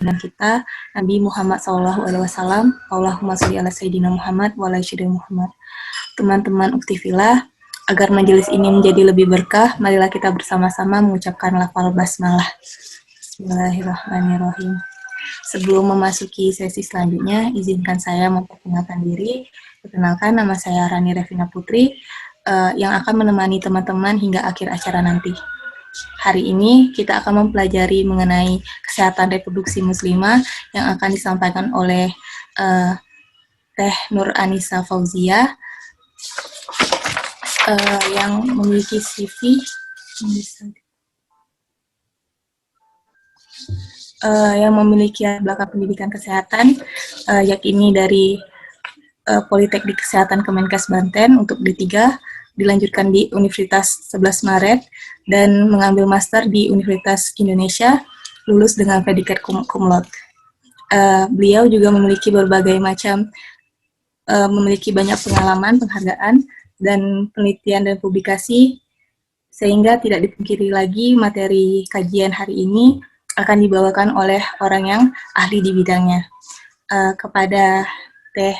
junjungan kita Nabi Muhammad SAW. Allahumma sholli ala Sayyidina Muhammad wa ala Sayyidina Muhammad. Teman-teman Uktifillah, agar majelis ini menjadi lebih berkah, marilah kita bersama-sama mengucapkan lafal basmalah. Bismillahirrahmanirrahim. Sebelum memasuki sesi selanjutnya, izinkan saya memperkenalkan diri. Perkenalkan, nama saya Rani Revina Putri, yang akan menemani teman-teman hingga akhir acara nanti. Hari ini kita akan mempelajari mengenai kesehatan reproduksi muslimah yang akan disampaikan oleh Teh Nur Anissa Fauzia, yang memiliki CV yang memiliki belakang pendidikan kesehatan, yakni dari Politeknik Kesehatan Kemenkes Banten untuk D3, dilanjutkan di Universitas 11 Maret, dan mengambil master di Universitas Indonesia, lulus dengan predikat cum laude. Beliau juga memiliki berbagai macam, memiliki banyak pengalaman, penghargaan, dan penelitian dan publikasi, sehingga tidak dipungkiri lagi materi kajian hari ini akan dibawakan oleh orang yang ahli di bidangnya. Kepada Teh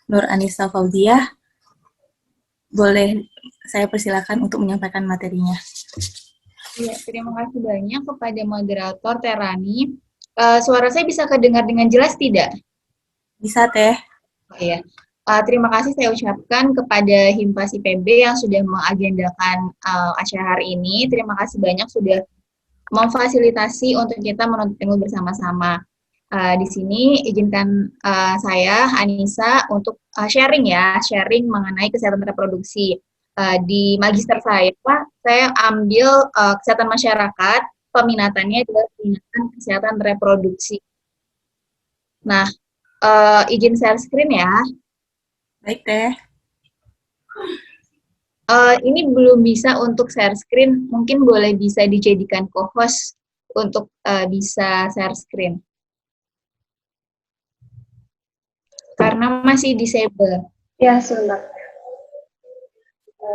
Nur Anissa Fauzia, boleh saya persilakan untuk menyampaikan materinya. Ya, terima kasih banyak kepada moderator Terani. Suara saya bisa kedengar dengan jelas tidak? Bisa, Teh. Oh, iya. Terima kasih saya ucapkan kepada Himpas IPB yang sudah mengagendakan acara hari ini. Terima kasih banyak sudah memfasilitasi untuk kita menuntut ilmu bersama-sama. Di sini izinkan saya, Anissa, untuk sharing mengenai kesehatan reproduksi. Di magister saya ambil kesehatan masyarakat, peminatannya adalah peminatan kesehatan reproduksi. Nah, izin share screen ya. Baik, Teh. Ini belum bisa untuk share screen, mungkin bisa dijadikan co-host untuk bisa share screen. Karena masih disable. Ya, sebentar.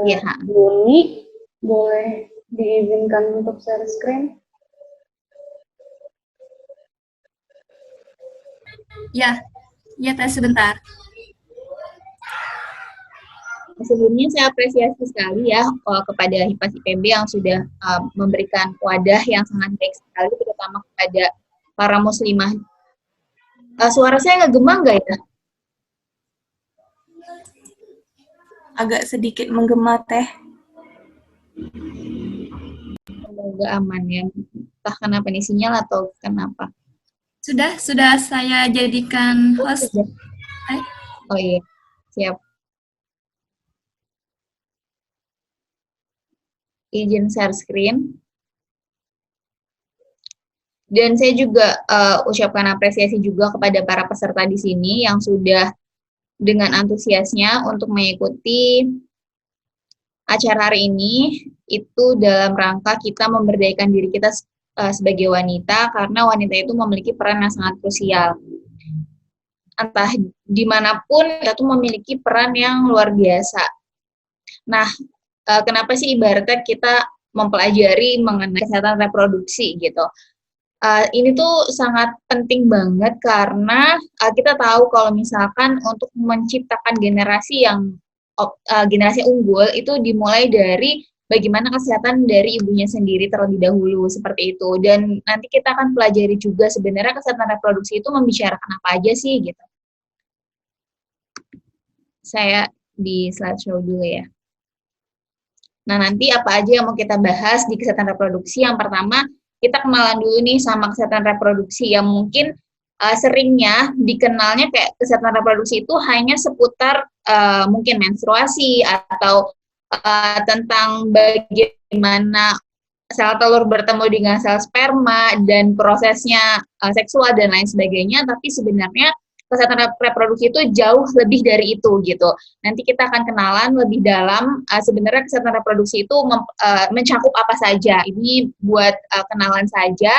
Ya. Buni, boleh diizinkan untuk share screen? Ya, Teh, sebentar. Sebelumnya saya apresiasi sekali ya kepada Himpas IPB yang sudah memberikan wadah yang sangat baik sekali, terutama kepada para muslimah. Suara saya ngegema nggak ya? Agak sedikit menggema, Teh. Semoga aman ya. Entah kenapa nih, sinyal atau kenapa. Sudah saya jadikan host. Oh iya, siap. Izin share screen. Dan saya juga ucapkan apresiasi juga kepada para peserta di sini yang sudah dengan antusiasnya untuk mengikuti acara hari ini, itu dalam rangka kita memberdayakan diri kita sebagai wanita, karena wanita itu memiliki peran yang sangat krusial. Entah dimanapun, kita tuh memiliki peran yang luar biasa. Nah, kenapa sih ibaratnya kita mempelajari mengenai kesehatan reproduksi gitu? Ini tuh sangat penting banget karena kita tahu kalau misalkan untuk menciptakan generasi yang generasi unggul itu dimulai dari bagaimana kesehatan dari ibunya sendiri terlebih dahulu, seperti itu. Dan nanti kita akan pelajari juga sebenarnya kesehatan reproduksi itu membicarakan apa aja sih gitu. Saya di slideshow dulu ya. Nah, nanti apa aja yang mau kita bahas di kesehatan reproduksi? Yang pertama, kita kenalan dulu nih sama kesehatan reproduksi yang mungkin seringnya dikenalnya kayak kesehatan reproduksi itu hanya seputar mungkin menstruasi atau tentang bagaimana sel telur bertemu dengan sel sperma dan prosesnya seksual dan lain sebagainya, tapi sebenarnya kesehatan reproduksi itu jauh lebih dari itu gitu. Nanti kita akan kenalan lebih dalam sebenarnya kesehatan reproduksi itu mencakup apa saja. Ini buat kenalan saja.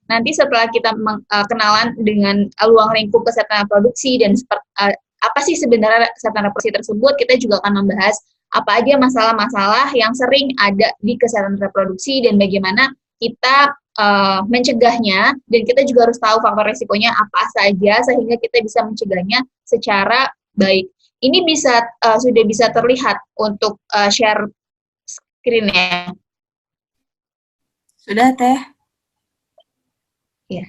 Nanti setelah kita kenalan dengan ruang lingkup kesehatan reproduksi dan apa sih sebenarnya kesehatan reproduksi tersebut, kita juga akan membahas apa aja masalah-masalah yang sering ada di kesehatan reproduksi dan bagaimana kita mencegahnya, dan kita juga harus tahu faktor resikonya apa saja sehingga kita bisa mencegahnya secara baik. Ini sudah bisa terlihat untuk share screen-nya. Sudah, Teh. Ya.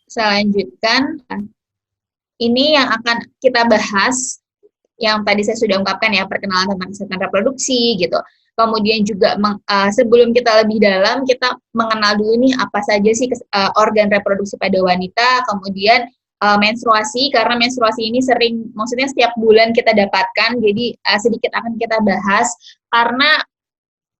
Saya lanjutkan. Ini yang akan kita bahas, yang tadi saya sudah ungkapkan ya, perkenalan tentang kesehatan reproduksi gitu. Kemudian juga sebelum kita lebih dalam, kita mengenal dulu nih apa saja sih organ reproduksi pada wanita, kemudian menstruasi, karena menstruasi ini maksudnya setiap bulan kita dapatkan, jadi sedikit akan kita bahas, karena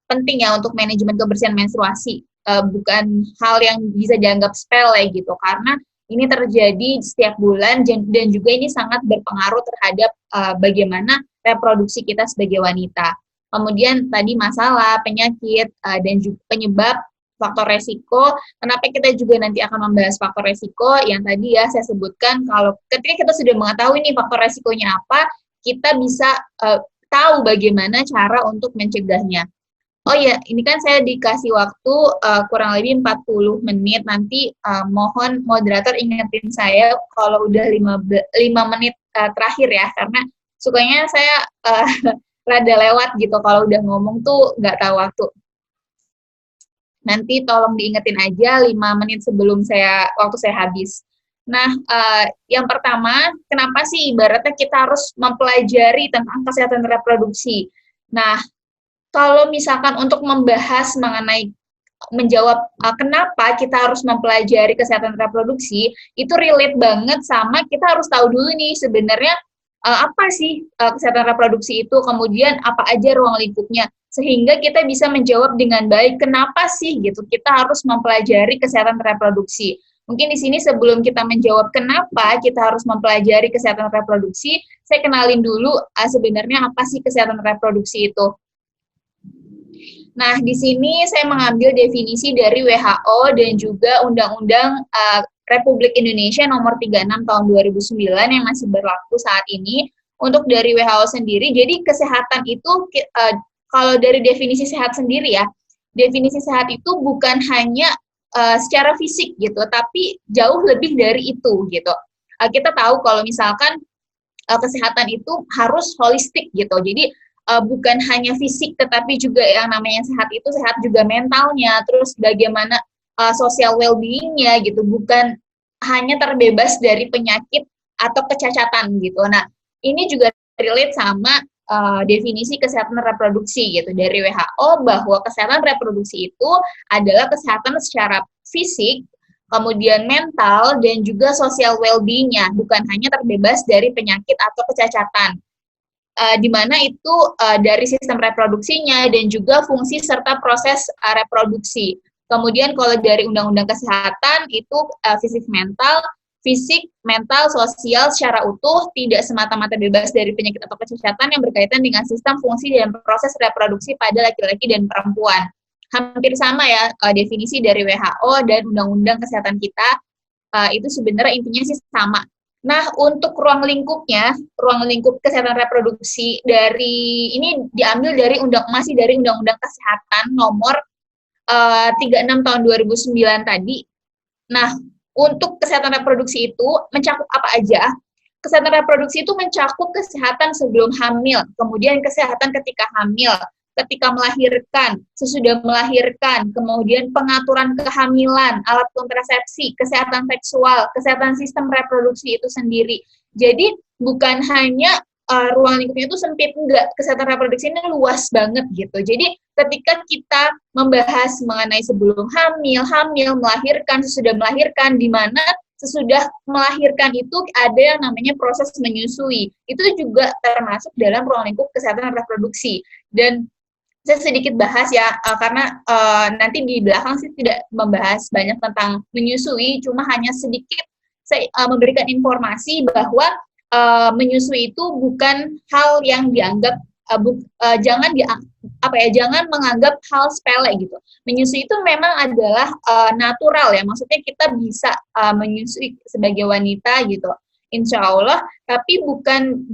penting ya untuk manajemen kebersihan menstruasi, bukan hal yang bisa dianggap sepele gitu, karena ini terjadi setiap bulan dan juga ini sangat berpengaruh terhadap bagaimana reproduksi kita sebagai wanita. Kemudian tadi masalah, penyakit, dan juga penyebab, faktor resiko. Kenapa kita juga nanti akan membahas faktor resiko yang tadi ya saya sebutkan, kalau ketika kita sudah mengetahui nih faktor resikonya apa, kita bisa tahu bagaimana cara untuk mencegahnya. Oh ya, ini kan saya dikasih waktu kurang lebih 40 menit. Nanti mohon moderator ingetin saya kalau udah 5 menit terakhir ya, karena sukanya saya rada lewat gitu, kalau udah ngomong tuh nggak tahu waktu. Nanti tolong diingetin aja 5 menit sebelum waktu saya habis. Nah, yang pertama, kenapa sih ibaratnya kita harus mempelajari tentang kesehatan reproduksi? Nah, kalau misalkan untuk membahas menjawab kenapa kita harus mempelajari kesehatan reproduksi, itu relate banget sama kita harus tahu dulu nih sebenarnya apa sih kesehatan reproduksi itu, kemudian apa aja ruang lingkupnya, sehingga kita bisa menjawab dengan baik kenapa sih gitu kita harus mempelajari kesehatan reproduksi. Mungkin di sini sebelum kita menjawab kenapa kita harus mempelajari kesehatan reproduksi, saya kenalin dulu sebenarnya apa sih kesehatan reproduksi itu. Nah, di sini saya mengambil definisi dari WHO dan juga Undang-Undang Republik Indonesia nomor 36 tahun 2009 yang masih berlaku saat ini. Untuk dari WHO sendiri, jadi kesehatan itu, kalau dari definisi sehat sendiri ya, definisi sehat itu bukan hanya secara fisik gitu, tapi jauh lebih dari itu gitu. Kita tahu kalau misalkan kesehatan itu harus holistik gitu, jadi bukan hanya fisik, tetapi juga yang namanya sehat itu sehat juga mentalnya, terus bagaimana social well-being-nya gitu, bukan hanya terbebas dari penyakit atau kecacatan gitu. Nah, ini juga relate sama definisi kesehatan reproduksi gitu dari WHO, bahwa kesehatan reproduksi itu adalah kesehatan secara fisik, kemudian mental, dan juga social well-being-nya, bukan hanya terbebas dari penyakit atau kecacatan. Di mana itu dari sistem reproduksinya dan juga fungsi serta proses reproduksi. Kemudian kalau dari Undang-Undang Kesehatan itu fisik, mental, sosial secara utuh, tidak semata-mata bebas dari penyakit atau kecacatan yang berkaitan dengan sistem, fungsi, dan proses reproduksi pada laki-laki dan perempuan. Hampir sama ya definisi dari WHO dan Undang-Undang Kesehatan kita, itu sebenarnya intinya sih sama. Nah, untuk ruang lingkup kesehatan reproduksi ini diambil dari masih dari Undang-Undang Kesehatan nomor 36 tahun 2009 tadi. Nah, untuk kesehatan reproduksi itu mencakup apa aja? Kesehatan reproduksi itu mencakup kesehatan sebelum hamil, kemudian kesehatan ketika hamil, ketika melahirkan, sesudah melahirkan, kemudian pengaturan kehamilan, alat kontrasepsi, kesehatan seksual, kesehatan sistem reproduksi itu sendiri. Jadi bukan hanya ruang lingkupnya itu sempit, enggak. Kesehatan reproduksi ini luas banget gitu. Jadi ketika kita membahas mengenai sebelum hamil, melahirkan, sesudah melahirkan, di mana sesudah melahirkan itu ada yang namanya proses menyusui. Itu juga termasuk dalam ruang lingkup kesehatan reproduksi. Dan saya sedikit bahas ya, karena nanti di belakang sih tidak membahas banyak tentang menyusui, cuma hanya sedikit saya memberikan informasi bahwa menyusui itu bukan hal yang dianggap jangan menganggap hal sepele gitu. Menyusui itu memang adalah natural ya, maksudnya kita bisa menyusui sebagai wanita gitu, insya Allah, tapi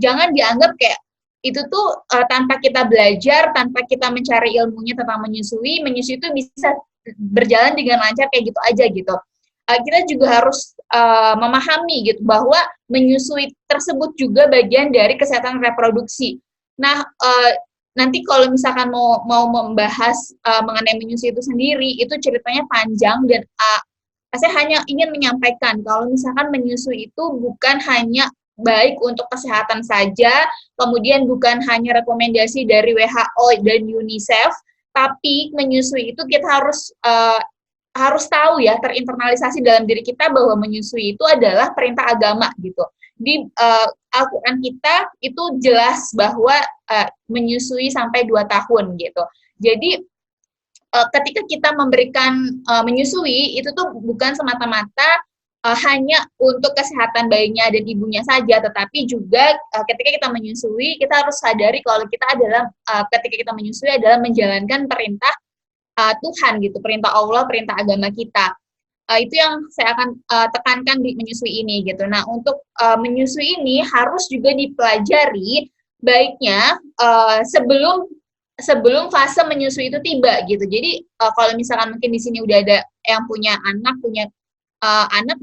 jangan dianggap kayak itu tuh tanpa kita belajar, tanpa kita mencari ilmunya tentang menyusui itu bisa berjalan dengan lancar kayak gitu aja gitu. Kita juga harus memahami gitu bahwa menyusui tersebut juga bagian dari kesehatan reproduksi. Nah, nanti kalau misalkan mau membahas mengenai menyusui itu sendiri, itu ceritanya panjang dan saya hanya ingin menyampaikan kalau misalkan menyusui itu bukan hanya baik untuk kesehatan saja, kemudian bukan hanya rekomendasi dari WHO dan UNICEF, tapi menyusui itu kita harus tahu ya, terinternalisasi dalam diri kita bahwa menyusui itu adalah perintah agama gitu. Di Al-Quran kita itu jelas bahwa menyusui sampai 2 tahun gitu. Jadi ketika kita memberikan menyusui itu tuh bukan semata-mata hanya untuk kesehatan bayinya dan ibunya saja, tetapi juga ketika kita menyusui kita harus sadari kalau kita adalah ketika kita menyusui adalah menjalankan perintah Tuhan gitu, perintah Allah, perintah agama kita. Itu yang saya akan tekankan di menyusui ini gitu. Nah, untuk menyusui ini harus juga dipelajari baiknya sebelum fase menyusui itu tiba gitu. Jadi kalau misalkan mungkin di sini udah ada yang punya anak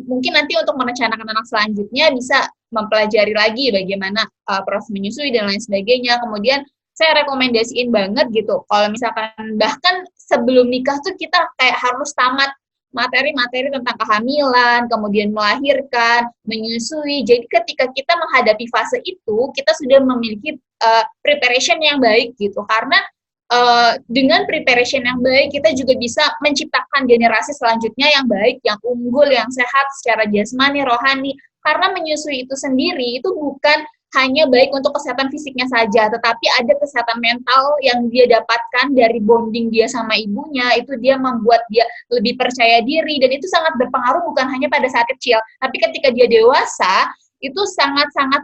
mungkin nanti untuk merencanakan anak selanjutnya bisa mempelajari lagi bagaimana proses menyusui dan lain sebagainya. Kemudian saya rekomendasiin banget gitu kalau misalkan bahkan sebelum nikah tuh kita kayak harus tamat materi-materi tentang kehamilan, kemudian melahirkan, menyusui. Jadi ketika kita menghadapi fase itu, kita sudah memiliki preparation yang baik gitu. Karena dengan preparation yang baik, kita juga bisa menciptakan generasi selanjutnya yang baik, yang unggul, yang sehat secara jasmani, rohani. Karena menyusui itu sendiri, itu bukan hanya baik untuk kesehatan fisiknya saja, tetapi ada kesehatan mental yang dia dapatkan dari bonding dia sama ibunya, itu dia membuat dia lebih percaya diri, dan itu sangat berpengaruh bukan hanya pada saat kecil, tapi ketika dia dewasa, itu sangat-sangat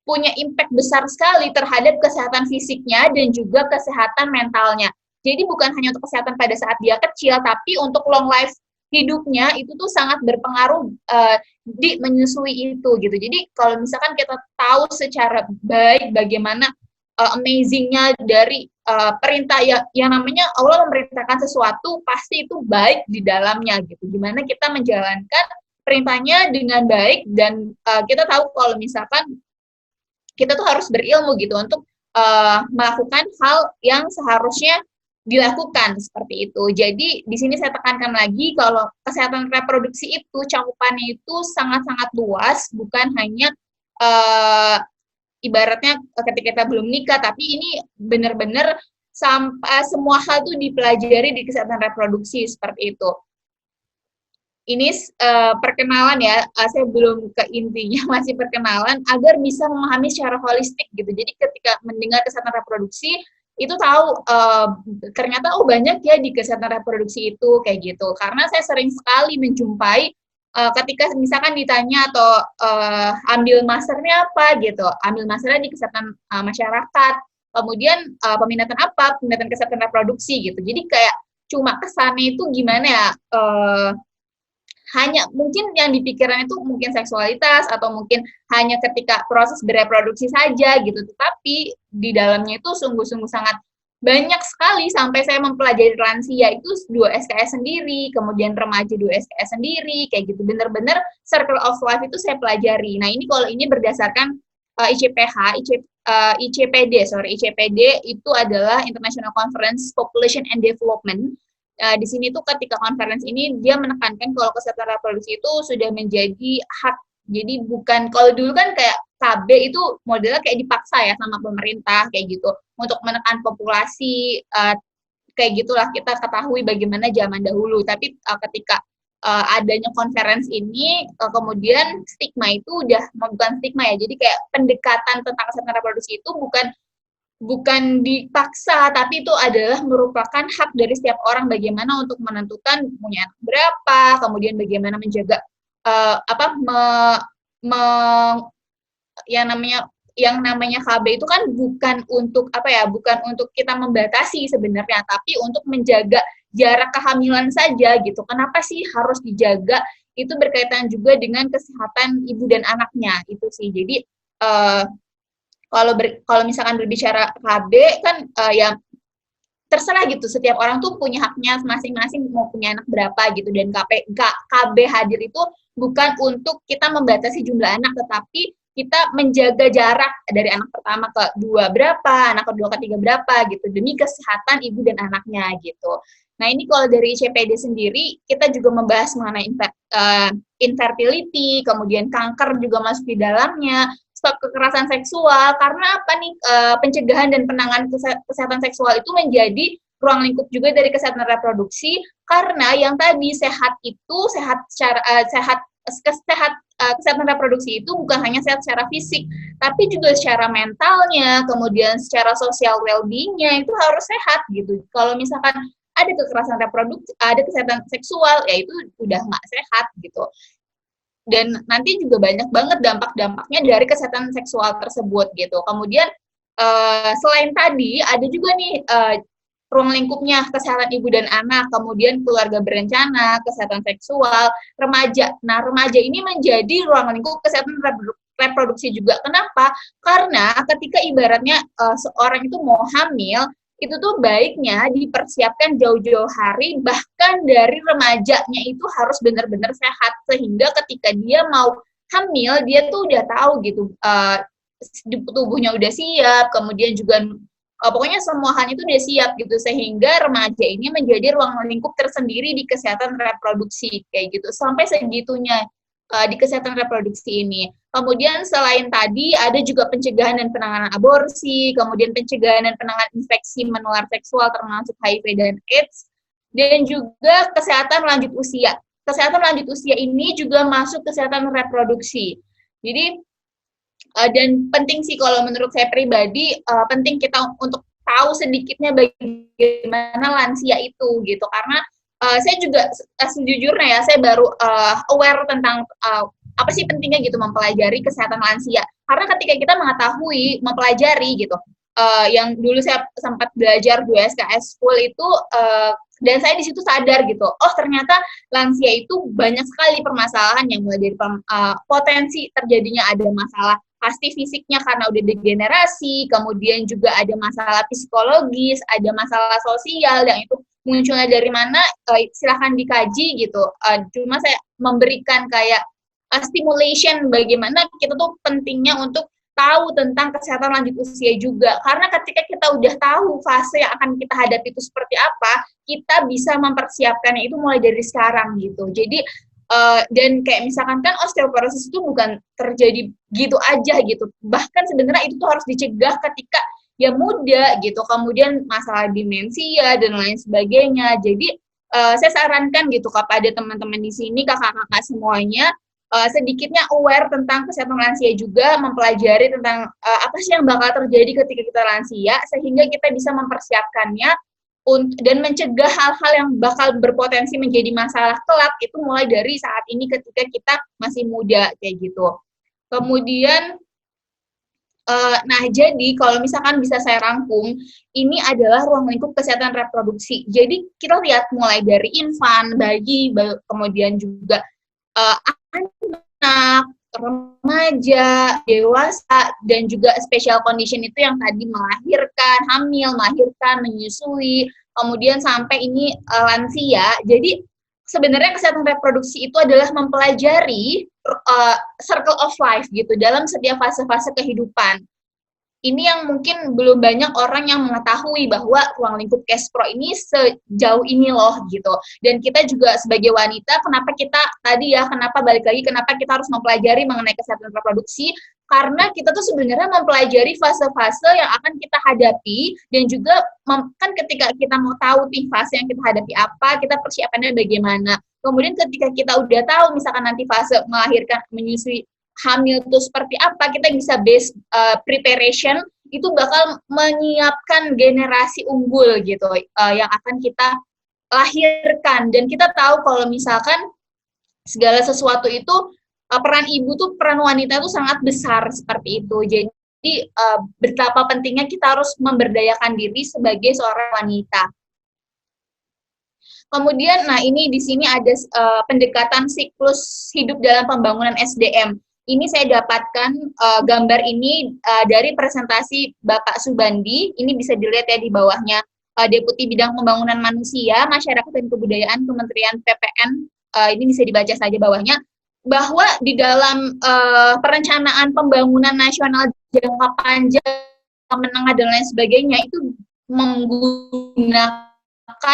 punya impact besar sekali terhadap kesehatan fisiknya dan juga kesehatan mentalnya. Jadi bukan hanya untuk kesehatan pada saat dia kecil, tapi untuk long life hidupnya itu tuh sangat berpengaruh di menyusui itu gitu. Jadi kalau misalkan kita tahu secara baik bagaimana amazingnya dari perintah yang namanya Allah memerintahkan sesuatu pasti itu baik di dalamnya gitu. Gimana kita menjalankan perintahnya dengan baik dan kita tahu kalau misalkan kita tuh harus berilmu gitu untuk melakukan hal yang seharusnya dilakukan seperti itu. Jadi di sini saya tekankan lagi kalau kesehatan reproduksi itu cakupannya itu sangat-sangat luas, bukan hanya ibaratnya ketika kita belum nikah, tapi ini benar-benar sampai semua hal tuh dipelajari di kesehatan reproduksi seperti itu. Ini perkenalan ya, saya belum ke intinya, masih perkenalan agar bisa memahami secara holistik gitu. Jadi ketika mendengar kesehatan reproduksi itu tahu ternyata banyak ya di kesehatan reproduksi itu kayak gitu. Karena saya sering sekali menjumpai ketika misalkan ditanya atau ambil masternya apa gitu, ambil masternya di kesehatan masyarakat, kemudian peminatan apa, peminatan kesehatan reproduksi gitu. Jadi kayak cuma kesannya itu gimana ya, hanya mungkin yang dipikiran itu mungkin seksualitas atau mungkin hanya ketika proses bereproduksi saja gitu, tetapi di dalamnya itu sungguh-sungguh sangat banyak sekali sampai saya mempelajari lansia itu 2 SKS sendiri, kemudian remaja 2 SKS sendiri, kayak gitu, bener-bener circle of life itu saya pelajari. Nah ini kalau ini berdasarkan ICPD itu adalah International Conference Population and Development. Di sini tuh ketika conference ini dia menekankan kalau kesehatan reproduksi itu sudah menjadi hak. Jadi bukan, kalau dulu kan kayak KB itu modelnya kayak dipaksa ya sama pemerintah kayak gitu untuk menekan populasi, kayak gitulah kita ketahui bagaimana zaman dahulu. Tapi ketika adanya conference ini, kemudian stigma itu udah bukan stigma ya, jadi kayak pendekatan tentang kesehatan reproduksi itu bukan dipaksa, tapi itu adalah merupakan hak dari setiap orang bagaimana untuk menentukan punya anak berapa, kemudian bagaimana menjaga yang namanya KB itu kan bukan untuk bukan untuk kita membatasi sebenarnya, tapi untuk menjaga jarak kehamilan saja gitu. Kenapa sih harus dijaga? Itu berkaitan juga dengan kesehatan ibu dan anaknya itu sih. Jadi kalau misalkan berbicara KB kan ya terserah gitu, setiap orang tuh punya haknya masing-masing mau punya anak berapa gitu, dan KB hadir itu bukan untuk kita membatasi jumlah anak, tetapi kita menjaga jarak dari anak pertama ke dua berapa, anak kedua ke tiga berapa gitu, demi kesehatan ibu dan anaknya gitu. Nah ini kalau dari CPD sendiri, kita juga membahas mengenai infertility, kemudian kanker juga masuk di dalamnya, stop kekerasan seksual, karena apa nih, pencegahan dan penanganan kesehatan seksual itu menjadi ruang lingkup juga dari kesehatan reproduksi, karena yang tadi sehat itu kesehatan reproduksi itu bukan hanya sehat secara fisik, tapi juga secara mentalnya, kemudian secara sosial well-being-nya itu harus sehat gitu. Kalau misalkan ada kekerasan reproduksi, ada kesehatan seksual, ya itu udah nggak sehat gitu. Dan nanti juga banyak banget dampak-dampaknya dari kesehatan seksual tersebut gitu. Kemudian selain tadi ada juga nih ruang lingkupnya kesehatan ibu dan anak, kemudian keluarga berencana, kesehatan seksual, remaja. Nah, remaja ini menjadi ruang lingkup kesehatan reproduksi juga. Kenapa? Karena ketika ibaratnya seorang itu mau hamil, itu tuh baiknya dipersiapkan jauh-jauh hari, bahkan dari remajanya itu harus benar-benar sehat, sehingga ketika dia mau hamil, dia tuh udah tahu gitu, tubuhnya udah siap, kemudian juga pokoknya semua hal itu udah siap gitu, sehingga remaja ini menjadi ruang lingkup tersendiri di kesehatan reproduksi kayak gitu, sampai segitunya di kesehatan reproduksi ini. Kemudian selain tadi ada juga pencegahan dan penanganan aborsi, kemudian pencegahan dan penanganan infeksi menular seksual termasuk HIV dan AIDS, dan juga kesehatan lanjut usia. Kesehatan lanjut usia ini juga masuk kesehatan reproduksi. Jadi dan penting sih kalau menurut saya pribadi, penting kita untuk tahu sedikitnya bagaimana lansia itu gitu, karena saya juga sejujurnya ya, saya baru aware tentang apa sih pentingnya gitu mempelajari kesehatan lansia. Karena ketika kita mengetahui, mempelajari gitu, yang dulu saya sempat belajar 2 SKS full itu, dan saya di situ sadar gitu, oh ternyata lansia itu banyak sekali permasalahan yang mulai dari potensi terjadinya ada masalah pasti fisiknya karena udah degenerasi, kemudian juga ada masalah psikologis, ada masalah sosial yang itu munculnya dari mana, silahkan dikaji gitu. Cuma saya memberikan kayak stimulation bagaimana kita tuh pentingnya untuk tahu tentang kesehatan lanjut usia juga, karena ketika kita udah tahu fase yang akan kita hadapi itu seperti apa, kita bisa mempersiapkannya itu mulai dari sekarang gitu. Jadi dan kayak misalkan kan osteoporosis itu bukan terjadi gitu aja gitu, bahkan sebenarnya itu tuh harus dicegah ketika ya muda gitu, kemudian masalah demensia dan lain sebagainya. Jadi saya sarankan gitu kepada teman-teman di sini, kakak-kakak semuanya, sedikitnya aware tentang kesehatan lansia juga, mempelajari tentang apa sih yang bakal terjadi ketika kita lansia, sehingga kita bisa mempersiapkannya dan mencegah hal-hal yang bakal berpotensi menjadi masalah kelak itu mulai dari saat ini ketika kita masih muda kayak gitu. Kemudian nah jadi kalau misalkan bisa saya rangkum, ini adalah ruang lingkup kesehatan reproduksi. Jadi kita lihat mulai dari infan, bayi, kemudian juga anak, remaja, dewasa, dan juga special condition itu yang tadi melahirkan, hamil, melahirkan, menyusui, kemudian sampai ini lansia. Jadi sebenarnya kesehatan reproduksi itu adalah mempelajari circle of life gitu dalam setiap fase-fase kehidupan. Ini yang mungkin belum banyak orang yang mengetahui bahwa ruang lingkup Kespro ini sejauh ini loh gitu. Dan kita juga sebagai wanita, kenapa balik lagi, kenapa kita harus mempelajari mengenai kesehatan reproduksi, karena kita tuh sebenarnya mempelajari fase-fase yang akan kita hadapi, dan juga kan ketika kita mau tahu nih fase yang kita hadapi apa, kita persiapannya bagaimana. Kemudian ketika kita udah tahu misalkan nanti fase melahirkan, menyusui, hamil itu seperti apa, kita bisa base preparation, itu bakal menyiapkan generasi unggul gitu yang akan kita lahirkan. Dan kita tahu kalau misalkan segala sesuatu itu peran ibu tuh, peran wanita itu sangat besar seperti itu. Jadi betapa pentingnya kita harus memberdayakan diri sebagai seorang wanita. Kemudian, nah ini di sini ada pendekatan siklus hidup dalam pembangunan SDM. Ini saya dapatkan gambar ini dari presentasi Bapak Subandi. Ini bisa dilihat ya di bawahnya. Deputi Bidang Pembangunan Manusia, Masyarakat dan Kebudayaan Kementerian PPN, ini bisa dibaca saja bawahnya, bahwa di dalam perencanaan pembangunan nasional jangka panjang, menengah dan lain sebagainya itu menggunakan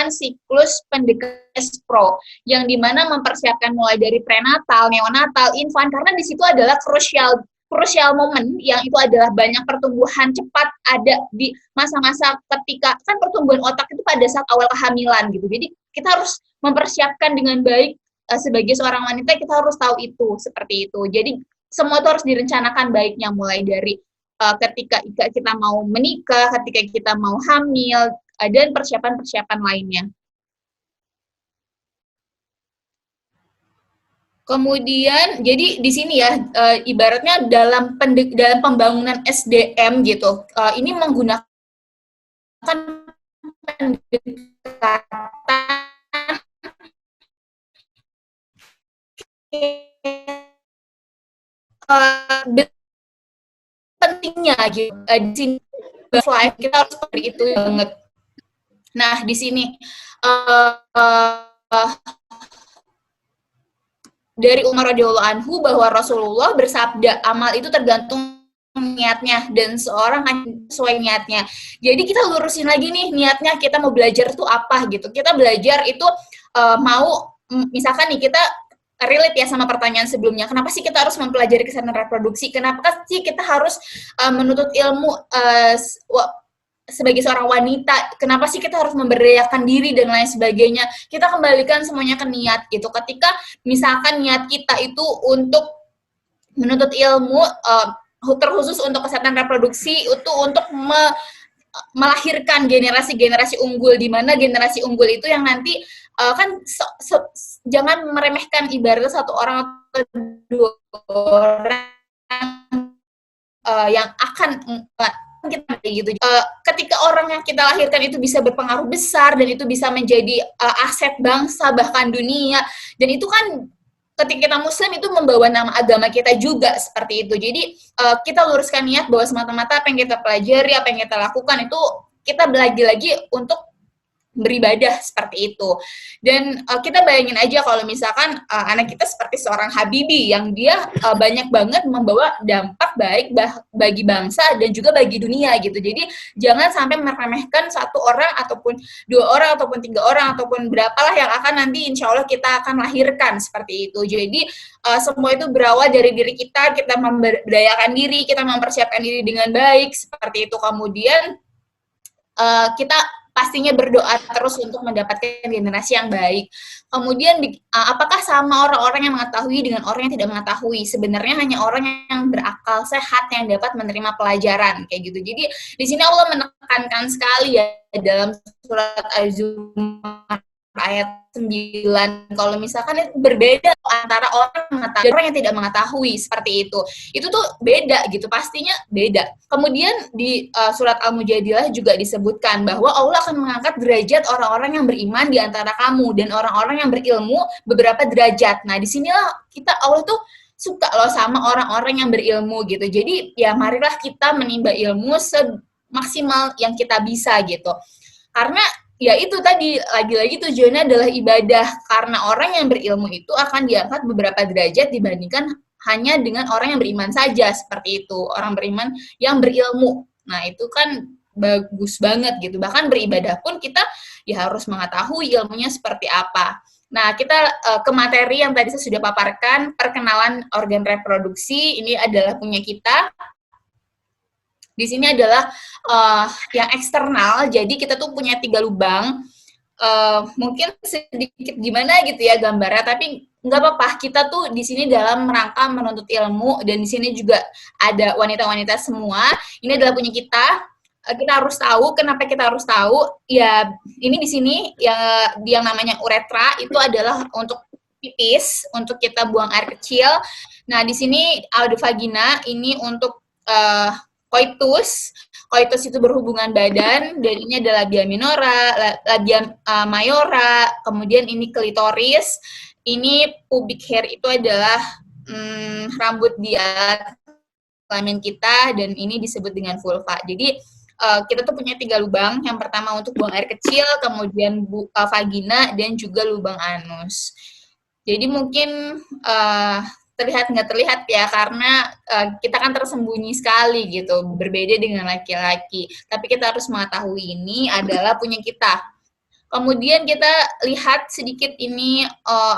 siklus pendekatan pro yang dimana mempersiapkan mulai dari prenatal, neonatal, infan, karena di situ adalah crucial momen yang itu adalah banyak pertumbuhan cepat ada di masa-masa ketika kan pertumbuhan otak itu pada saat awal kehamilan gitu. Jadi kita harus mempersiapkan dengan baik sebagai seorang wanita, kita harus tahu itu seperti itu. Jadi semua itu harus direncanakan baiknya mulai dari ketika kita mau menikah, ketika kita mau hamil, dan persiapan-persiapan lainnya. Kemudian, jadi di sini ya, ibaratnya dalam pembangunan SDM gitu, ini menggunakan pendekatan pentingnya gitu. Di sini life kita harus seperti itu banget. Nah, di sini dari Umar radhiyallahu anhu bahwa Rasulullah bersabda, amal itu tergantung niatnya dan seorang kan sesuai niatnya. Jadi kita lurusin lagi nih niatnya, kita mau belajar tuh apa gitu. Kita belajar itu mau misalkan nih kita relate ya sama pertanyaan sebelumnya. Kenapa sih kita harus mempelajari kesehatan reproduksi? Kenapa sih kita harus menuntut ilmu sebagai seorang wanita? Kenapa sih kita harus memberdayakan diri dan lain sebagainya? Kita kembalikan semuanya ke niat gitu. Ketika misalkan niat kita itu untuk menuntut ilmu terkhusus untuk kesehatan reproduksi, itu untuk melahirkan generasi-generasi unggul, di mana generasi unggul itu yang nanti kan jangan meremehkan ibaratnya satu orang atau dua orang yang akan kita gitu. Ketika orang yang kita lahirkan itu bisa berpengaruh besar dan itu bisa menjadi aset bangsa bahkan dunia, dan itu kan ketika kita muslim itu membawa nama agama kita juga seperti itu. Jadi kita luruskan niat bahwa semata-mata apa yang kita pelajari, apa yang kita lakukan itu kita lagi-lagi untuk beribadah seperti itu. Dan kita bayangin aja kalau misalkan anak kita seperti seorang Habibie yang dia banyak banget membawa dampak baik bagi bangsa dan juga bagi dunia gitu. Jadi jangan sampai meremehkan satu orang ataupun dua orang ataupun tiga orang ataupun berapalah yang akan nanti insya Allah kita akan lahirkan seperti itu. Jadi semua itu berawal dari diri kita memberdayakan diri, kita mempersiapkan diri dengan baik seperti itu. Kemudian kita pastinya berdoa terus untuk mendapatkan generasi yang baik. Kemudian apakah sama orang-orang yang mengetahui dengan orang yang tidak mengetahui? Sebenarnya hanya orang yang berakal sehat yang dapat menerima pelajaran kayak gitu. Jadi di sini Allah menekankan sekali ya dalam surat Az-Zumar ayat 9, kalau misalkan itu berbeda antara orang yang mengetahui dan orang yang tidak mengetahui seperti itu. Itu tuh beda gitu, pastinya beda. Kemudian di surat Al-Mujadilah juga disebutkan bahwa Allah akan mengangkat derajat orang-orang yang beriman di antara kamu dan orang-orang yang berilmu beberapa derajat. Nah, disinilah kita Allah tuh suka loh sama orang-orang yang berilmu gitu. Jadi ya marilah kita menimba ilmu semaksimal yang kita bisa gitu. Karena ya itu tadi, lagi-lagi tujuannya adalah ibadah, karena orang yang berilmu itu akan diangkat beberapa derajat dibandingkan hanya dengan orang yang beriman saja, seperti itu, orang beriman yang berilmu. Nah itu kan bagus banget gitu, bahkan beribadah pun kita ya harus mengetahui ilmunya seperti apa. Nah kita ke materi yang tadi saya sudah paparkan, perkenalan organ reproduksi, ini adalah punya kita. Di sini adalah yang eksternal, jadi kita tuh punya 3 lubang. Mungkin sedikit gimana gitu ya gambarnya, tapi nggak apa-apa. Kita tuh di sini dalam rangka menuntut ilmu, dan di sini juga ada wanita-wanita semua. Ini adalah punya kita. Kita harus tahu. Kenapa kita harus tahu? Ya, ini di sini yang namanya uretra itu adalah untuk pipis, untuk kita buang air kecil. Nah, di sini audivagina ini untuk coitus itu berhubungan badan, dan ini adalah labia minora, labia mayora, kemudian ini klitoris, ini pubic hair itu adalah rambut di atas kelamin kita, dan ini disebut dengan vulva. Jadi kita tuh punya 3 lubang. Yang pertama untuk buang air kecil, kemudian vagina, dan juga lubang anus. Jadi mungkin terlihat nggak terlihat ya, karena kita kan tersembunyi sekali gitu, berbeda dengan laki-laki. Tapi kita harus mengetahui ini adalah punya kita. Kemudian kita lihat sedikit ini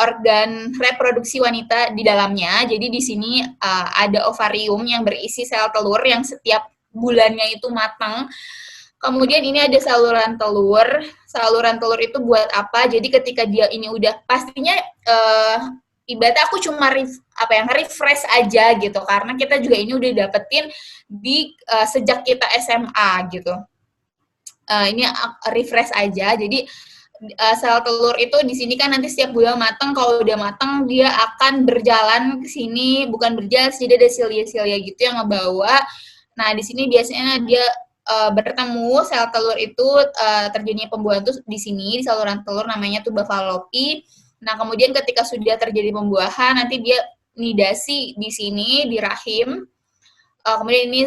organ reproduksi wanita di dalamnya. Jadi di sini ada ovarium yang berisi sel telur yang setiap bulannya itu matang. Kemudian ini ada saluran telur. Saluran telur itu buat apa? Jadi ketika dia ini udah pastinya ibaratnya aku cuma refresh aja gitu, karena kita juga ini udah dapetin di sejak kita SMA gitu. Ini refresh aja. Jadi sel telur itu di sini kan nanti setiap bulan matang. Kalau udah matang dia akan berjalan ke sini, bukan berjalan, jadi ada silia-silia gitu yang ngebawa. Nah di sini biasanya dia bertemu sel telur itu terjadinya pembuahan tuh di sini di saluran telur, namanya tuba Fallopi. Nah kemudian ketika sudah terjadi pembuahan nanti dia nidasi di sini di rahim. Kemudian ini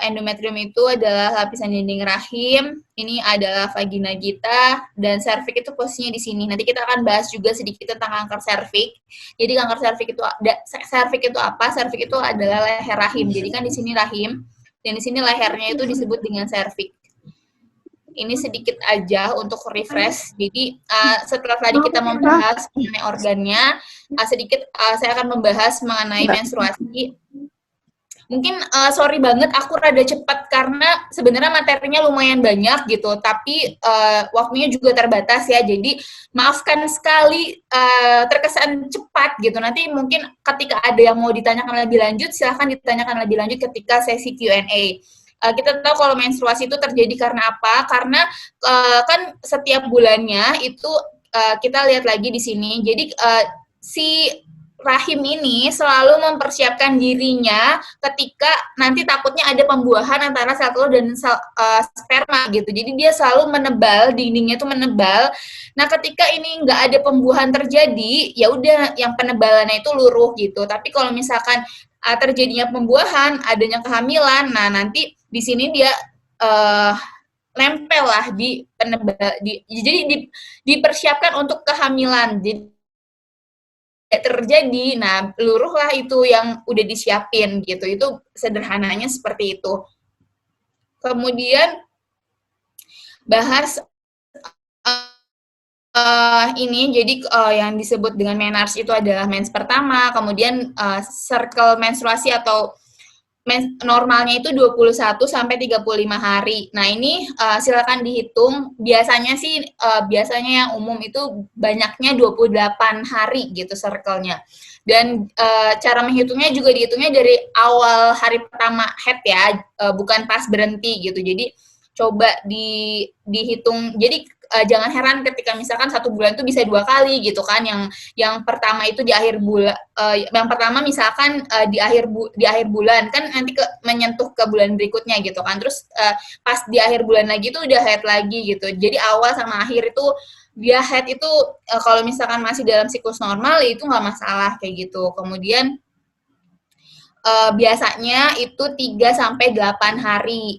endometrium itu adalah lapisan dinding rahim, ini adalah vagina kita, dan serviks itu posisinya di sini. Nanti kita akan bahas juga sedikit tentang kanker serviks. Jadi kanker serviks itu apa? Serviks itu adalah leher rahim. Jadi kan di sini rahim, dan di sini lehernya itu disebut dengan serviks. Ini sedikit aja untuk refresh. Jadi setelah tadi kita membahas mengenai organnya, sedikit saya akan membahas mengenai menstruasi. Mungkin sorry banget aku rada cepat karena sebenarnya materinya lumayan banyak gitu, tapi waktunya juga terbatas ya. Jadi maafkan sekali terkesan cepat gitu. Nanti mungkin ketika ada yang mau ditanyakan lebih lanjut, silahkan ditanyakan lebih lanjut ketika sesi Q&A. Kita tahu kalau menstruasi itu terjadi karena apa? Karena kan setiap bulannya itu kita lihat lagi di sini. Jadi si rahim ini selalu mempersiapkan dirinya ketika nanti takutnya ada pembuahan antara sel telur dan sel sperma gitu. Jadi dia selalu menebal, dindingnya itu menebal. Nah ketika ini nggak ada pembuahan terjadi, ya udah yang penebalannya itu luruh gitu. Tapi kalau misalkan terjadinya pembuahan, adanya kehamilan, nah nanti di sini dia nempel lah di penebal, jadi dipersiapkan untuk kehamilan. Jadi terjadi, nah luruh lah itu yang udah disiapin gitu. Itu sederhananya seperti itu. Kemudian bahas ini, jadi yang disebut dengan menarche itu adalah mens pertama, kemudian circle menstruasi atau normalnya itu 21 sampai 35 hari. Nah, ini silakan dihitung. Biasanya sih biasanya yang umum itu banyaknya 28 hari gitu circle-nya. Dan cara menghitungnya juga dihitungnya dari awal hari pertama head ya, bukan pas berhenti gitu. Jadi coba dihitung. Jadi jangan heran ketika misalkan 1 bulan itu bisa 2 kali gitu kan. Yang pertama itu di akhir bulan, yang pertama misalkan di akhir bulan kan nanti menyentuh ke bulan berikutnya gitu kan. Terus pas di akhir bulan lagi itu udah head lagi gitu. Jadi awal sama akhir itu dia head itu kalau misalkan masih dalam siklus normal itu nggak masalah kayak gitu. Kemudian biasanya itu 3 sampai 8 hari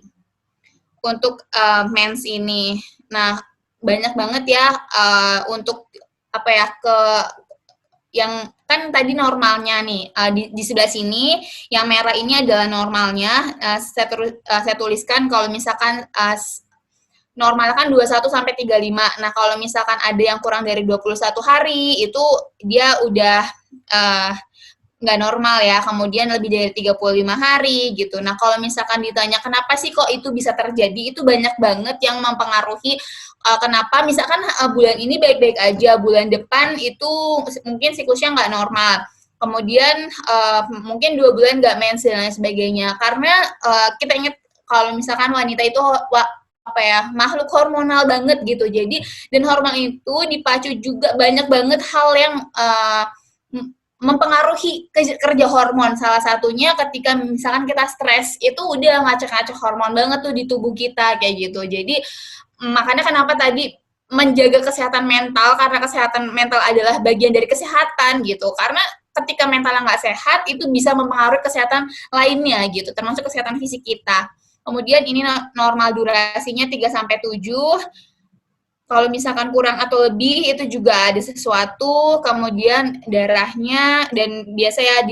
untuk mens ini. Nah, banyak banget ya untuk apa ya, yang kan tadi normalnya nih di sebelah sini yang merah ini adalah normalnya. Saya tuliskan kalau misalkan normal kan 21 sampai 35. Nah, kalau misalkan ada yang kurang dari 21 hari itu dia udah nggak normal ya, kemudian lebih dari 35 hari gitu. Nah, kalau misalkan ditanya kenapa sih kok itu bisa terjadi, itu banyak banget yang mempengaruhi kenapa misalkan bulan ini baik-baik aja, bulan depan itu mungkin siklusnya nggak normal. Kemudian mungkin 2 bulan nggak mens dan lain sebagainya. Karena kita ingat kalau misalkan wanita itu makhluk hormonal banget gitu. Jadi dan hormon itu dipacu juga banyak banget hal yang mempengaruhi kerja hormon. Salah satunya ketika misalkan kita stres, itu udah ngacak-ngacak hormon banget tuh di tubuh kita kayak gitu. Jadi makanya kenapa tadi menjaga kesehatan mental, karena kesehatan mental adalah bagian dari kesehatan gitu. Karena ketika mentalnya nggak sehat, itu bisa mempengaruhi kesehatan lainnya gitu, termasuk kesehatan fisik kita. Kemudian ini normal durasinya 3-7. Kalau misalkan kurang atau lebih itu juga ada sesuatu, kemudian darahnya, dan biasa ya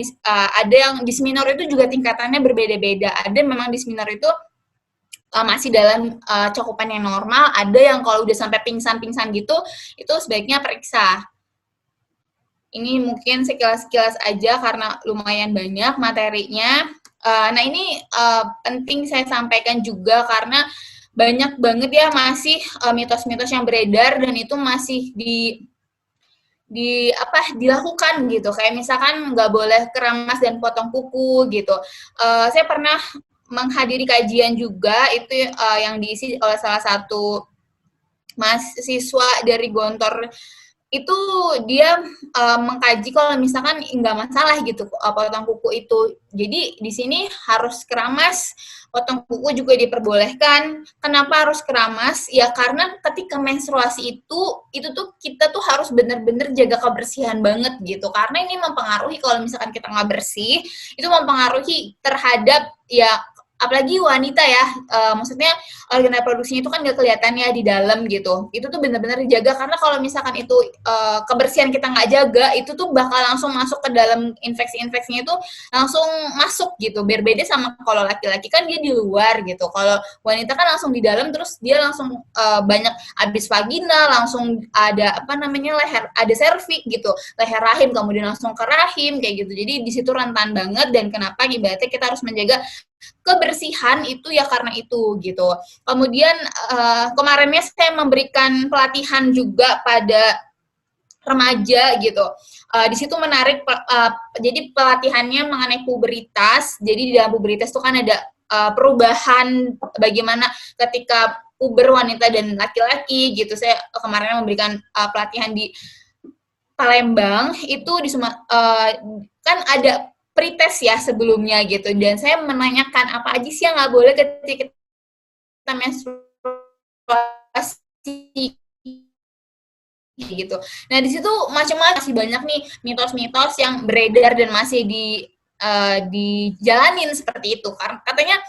ada yang dysminor itu juga tingkatannya berbeda-beda. Ada memang dysminor itu masih dalam cakupan yang normal, ada yang kalau udah sampai pingsan-pingsan gitu, itu sebaiknya periksa. Ini mungkin sekilas-sekilas aja karena lumayan banyak materinya. Nah ini penting saya sampaikan juga karena banyak banget ya masih mitos-mitos yang beredar dan itu masih dilakukan gitu. Kayak misalkan nggak boleh keramas dan potong kuku gitu. Saya pernah menghadiri kajian juga itu yang diisi oleh salah satu mahasiswa dari Gontor. Itu dia mengkaji kalau misalkan nggak masalah gitu potong kuku itu. Jadi di sini harus keramas, potong kuku juga diperbolehkan. Kenapa harus keramas? Ya karena ketika menstruasi itu tuh kita tuh harus benar-benar jaga kebersihan banget gitu. Karena ini mempengaruhi kalau misalkan kita nggak bersih, itu mempengaruhi terhadap ya apalagi wanita ya, maksudnya organ reproduksinya itu kan nggak kelihatan ya di dalam gitu. Itu tuh benar-benar dijaga karena kalau misalkan itu kebersihan kita nggak jaga, itu tuh bakal langsung masuk ke dalam infeksi-infeksinya itu langsung masuk gitu. Berbeda sama kalau laki-laki kan dia di luar gitu. Kalau wanita kan langsung di dalam terus dia langsung banyak abis vagina, langsung ada apa namanya leher, ada serviks gitu, leher rahim kemudian langsung ke rahim kayak gitu. Jadi di situ rentan banget dan kenapa ibaratnya kita harus menjaga kebersihan itu ya karena itu gitu. Kemudian kemarinnya saya memberikan pelatihan juga pada remaja gitu. Di situ menarik, jadi pelatihannya mengenai pubertas. Jadi di dalam pubertas itu kan ada perubahan bagaimana ketika puber wanita dan laki-laki gitu. Saya kemarin memberikan pelatihan di Palembang itu di kan ada pretest ya sebelumnya gitu, dan saya menanyakan apa aja sih yang nggak boleh ketika kita menstruasi gitu. Nah di situ macam-macam masih banyak nih mitos-mitos yang beredar dan masih dijalanin seperti itu. Karena katanya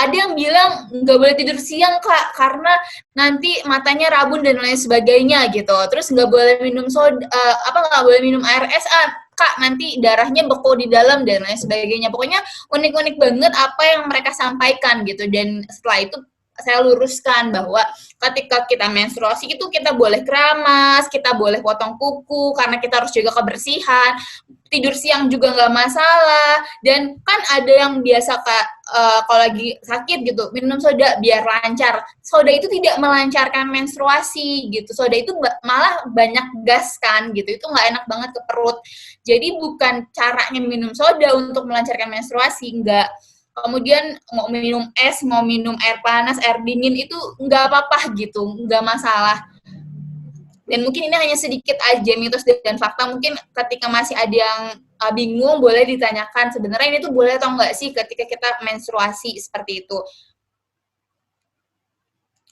ada yang bilang nggak boleh tidur siang kak karena nanti matanya rabun dan lain sebagainya gitu. Terus nggak boleh minum soda, nggak boleh minum air es kak nanti darahnya beku di dalam dan lain sebagainya. Pokoknya unik-unik banget apa yang mereka sampaikan gitu. Dan setelah itu saya luruskan bahwa ketika kita menstruasi itu kita boleh keramas, kita boleh potong kuku karena kita harus jaga kebersihan, tidur siang juga nggak masalah, dan kan ada yang biasa kak kalau lagi sakit gitu minum soda biar lancar. Soda itu tidak melancarkan menstruasi gitu, soda itu malah banyak gas kan gitu, itu nggak enak banget ke perut. Jadi bukan caranya minum soda untuk melancarkan menstruasi, enggak. Kemudian mau minum es, mau minum air panas, air dingin itu nggak apa-apa gitu, nggak masalah. Dan mungkin ini hanya sedikit aja mitos dan fakta, mungkin ketika masih ada yang bingung boleh ditanyakan sebenarnya ini tuh boleh atau nggak sih ketika kita menstruasi seperti itu.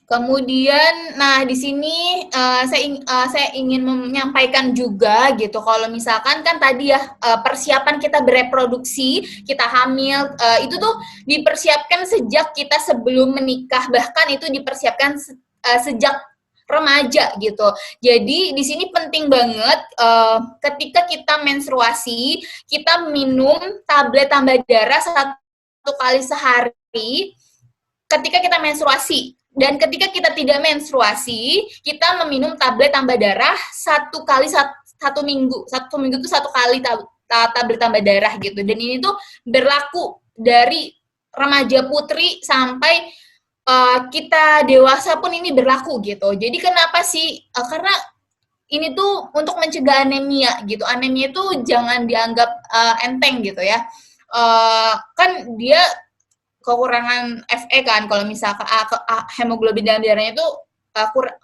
Kemudian, nah di sini saya ingin menyampaikan juga gitu, kalau misalkan kan tadi ya persiapan kita bereproduksi, kita hamil, itu tuh dipersiapkan sejak kita sebelum menikah, bahkan itu dipersiapkan sejak remaja gitu. Jadi di sini penting banget ketika kita menstruasi, kita minum tablet tambah darah 1 kali sehari ketika kita menstruasi. Dan ketika kita tidak menstruasi, kita meminum tablet tambah darah 1 kali 1 minggu. 1 minggu itu 1 kali tablet tambah darah gitu. Dan ini tuh berlaku dari remaja putri sampai kita dewasa pun ini berlaku gitu. Jadi kenapa sih? Karena ini tuh untuk mencegah anemia gitu. Anemia itu jangan dianggap enteng gitu ya. Kan dia kekurangan Fe kan, kalau misalkan hemoglobin dalam darahnya itu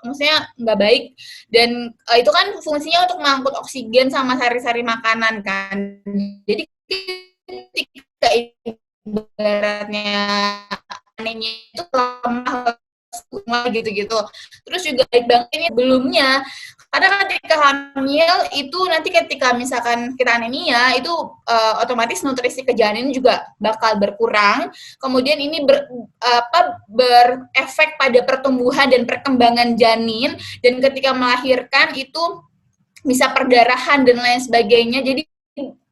maksudnya nggak baik, dan itu kan fungsinya untuk mengangkut oksigen sama sari-sari makanan kan. Jadi ketika ibaratnya anemia itu lemah gitu-gitu. Terus juga baik banget ini sebelumnya, karena ketika hamil itu nanti ketika misalkan kita anemia itu otomatis nutrisi ke janin juga bakal berkurang. Kemudian ini berefek pada pertumbuhan dan perkembangan janin, dan ketika melahirkan itu bisa perdarahan dan lain sebagainya. Jadi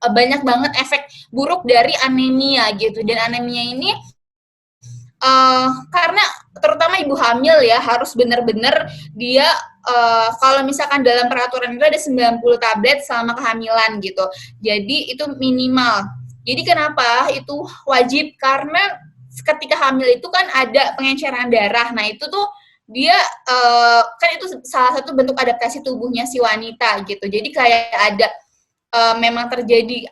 banyak banget efek buruk dari anemia gitu. Dan anemia ini karena terutama ibu hamil ya harus benar-benar dia kalau misalkan dalam peraturan itu ada 90 tablet selama kehamilan gitu. Jadi itu minimal. Jadi kenapa itu wajib? Karena ketika hamil itu kan ada pengenceran darah. Nah, itu tuh dia kan itu salah satu bentuk adaptasi tubuhnya si wanita gitu. Jadi kayak ada memang terjadi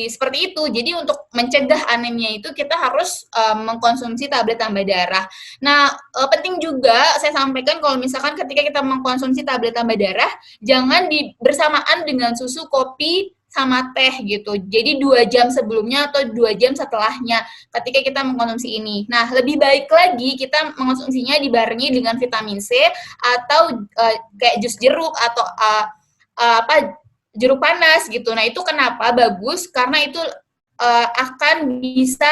seperti itu. Jadi untuk mencegah anemia itu kita harus mengkonsumsi tablet tambah darah. Nah, penting juga saya sampaikan kalau misalkan ketika kita mengkonsumsi tablet tambah darah, jangan bersamaan dengan susu, kopi, sama teh gitu. Jadi 2 jam sebelumnya atau 2 jam setelahnya ketika kita mengkonsumsi ini. Nah, lebih baik lagi kita mengkonsumsinya dibarengi dengan vitamin C atau kayak jus jeruk atau jeruk panas gitu. Nah, itu kenapa bagus? Karena itu akan bisa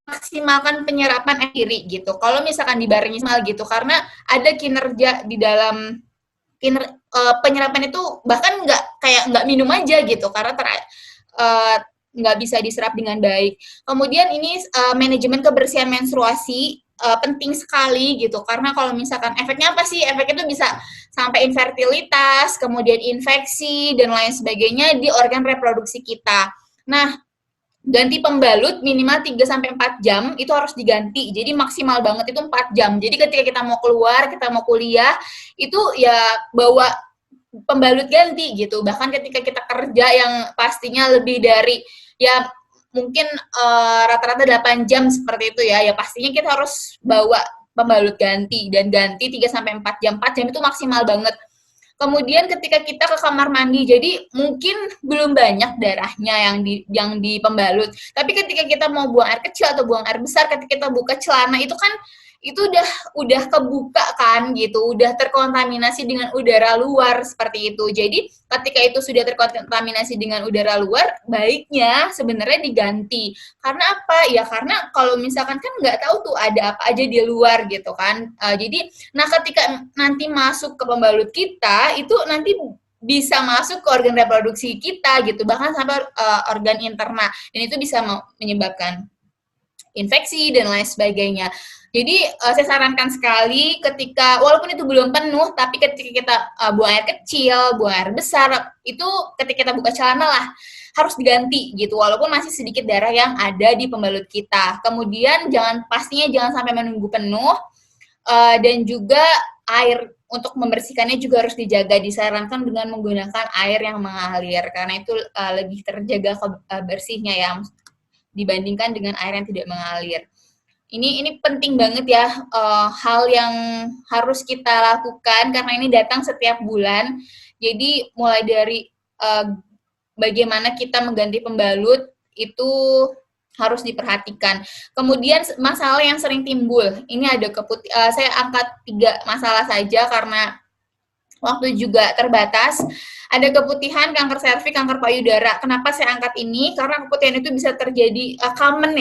maksimalkan penyerapan diri gitu. Kalau misalkan dibarengi sama gitu, karena ada kinerja di dalam penyerapan itu bahkan nggak minum aja gitu, karena nggak bisa diserap dengan baik. Kemudian ini manajemen kebersihan menstruasi penting sekali gitu, karena kalau misalkan efeknya apa sih? Efeknya itu bisa sampai infertilitas, kemudian infeksi dan lain sebagainya di organ reproduksi kita. Nah, ganti pembalut minimal 3-4 jam itu harus diganti. Jadi maksimal banget itu 4 jam. Jadi ketika kita mau keluar, kita mau kuliah, itu ya bawa pembalut ganti gitu. Bahkan ketika kita kerja yang pastinya lebih dari ya mungkin rata-rata 8 jam seperti itu ya pastinya kita harus bawa pembalut ganti, dan ganti 3-4 jam. 4 jam itu maksimal banget. Kemudian ketika kita ke kamar mandi, jadi mungkin belum banyak darahnya yang di pembalut, tapi ketika kita mau buang air kecil atau buang air besar, ketika kita buka celana itu kan itu udah kebuka kan gitu, udah terkontaminasi dengan udara luar seperti itu. Jadi ketika itu sudah terkontaminasi dengan udara luar, baiknya sebenarnya diganti. Karena apa? Ya karena kalau misalkan kan nggak tahu tuh ada apa aja di luar gitu kan. Jadi, nah ketika nanti masuk ke pembalut kita, itu nanti bisa masuk ke organ reproduksi kita gitu, bahkan sampai organ interna, dan itu bisa menyebabkan infeksi dan lain sebagainya. Jadi saya sarankan sekali ketika walaupun itu belum penuh, tapi ketika kita buang air kecil, buang air besar, itu ketika kita buka celana lah harus diganti gitu, walaupun masih sedikit darah yang ada di pembalut kita. Kemudian pastinya jangan sampai menunggu penuh, dan juga air untuk membersihkannya juga harus dijaga. Disarankan dengan menggunakan air yang mengalir karena itu lebih terjaga bersihnya ya dibandingkan dengan air yang tidak mengalir. Ini penting banget ya, hal yang harus kita lakukan karena ini datang setiap bulan. Jadi mulai dari bagaimana kita mengganti pembalut itu harus diperhatikan. Kemudian masalah yang sering timbul, ini ada saya angkat 3 masalah saja karena waktu juga terbatas. Ada keputihan, kanker serviks, kanker payudara. Kenapa saya angkat ini? Karena keputihan itu bisa terjadi common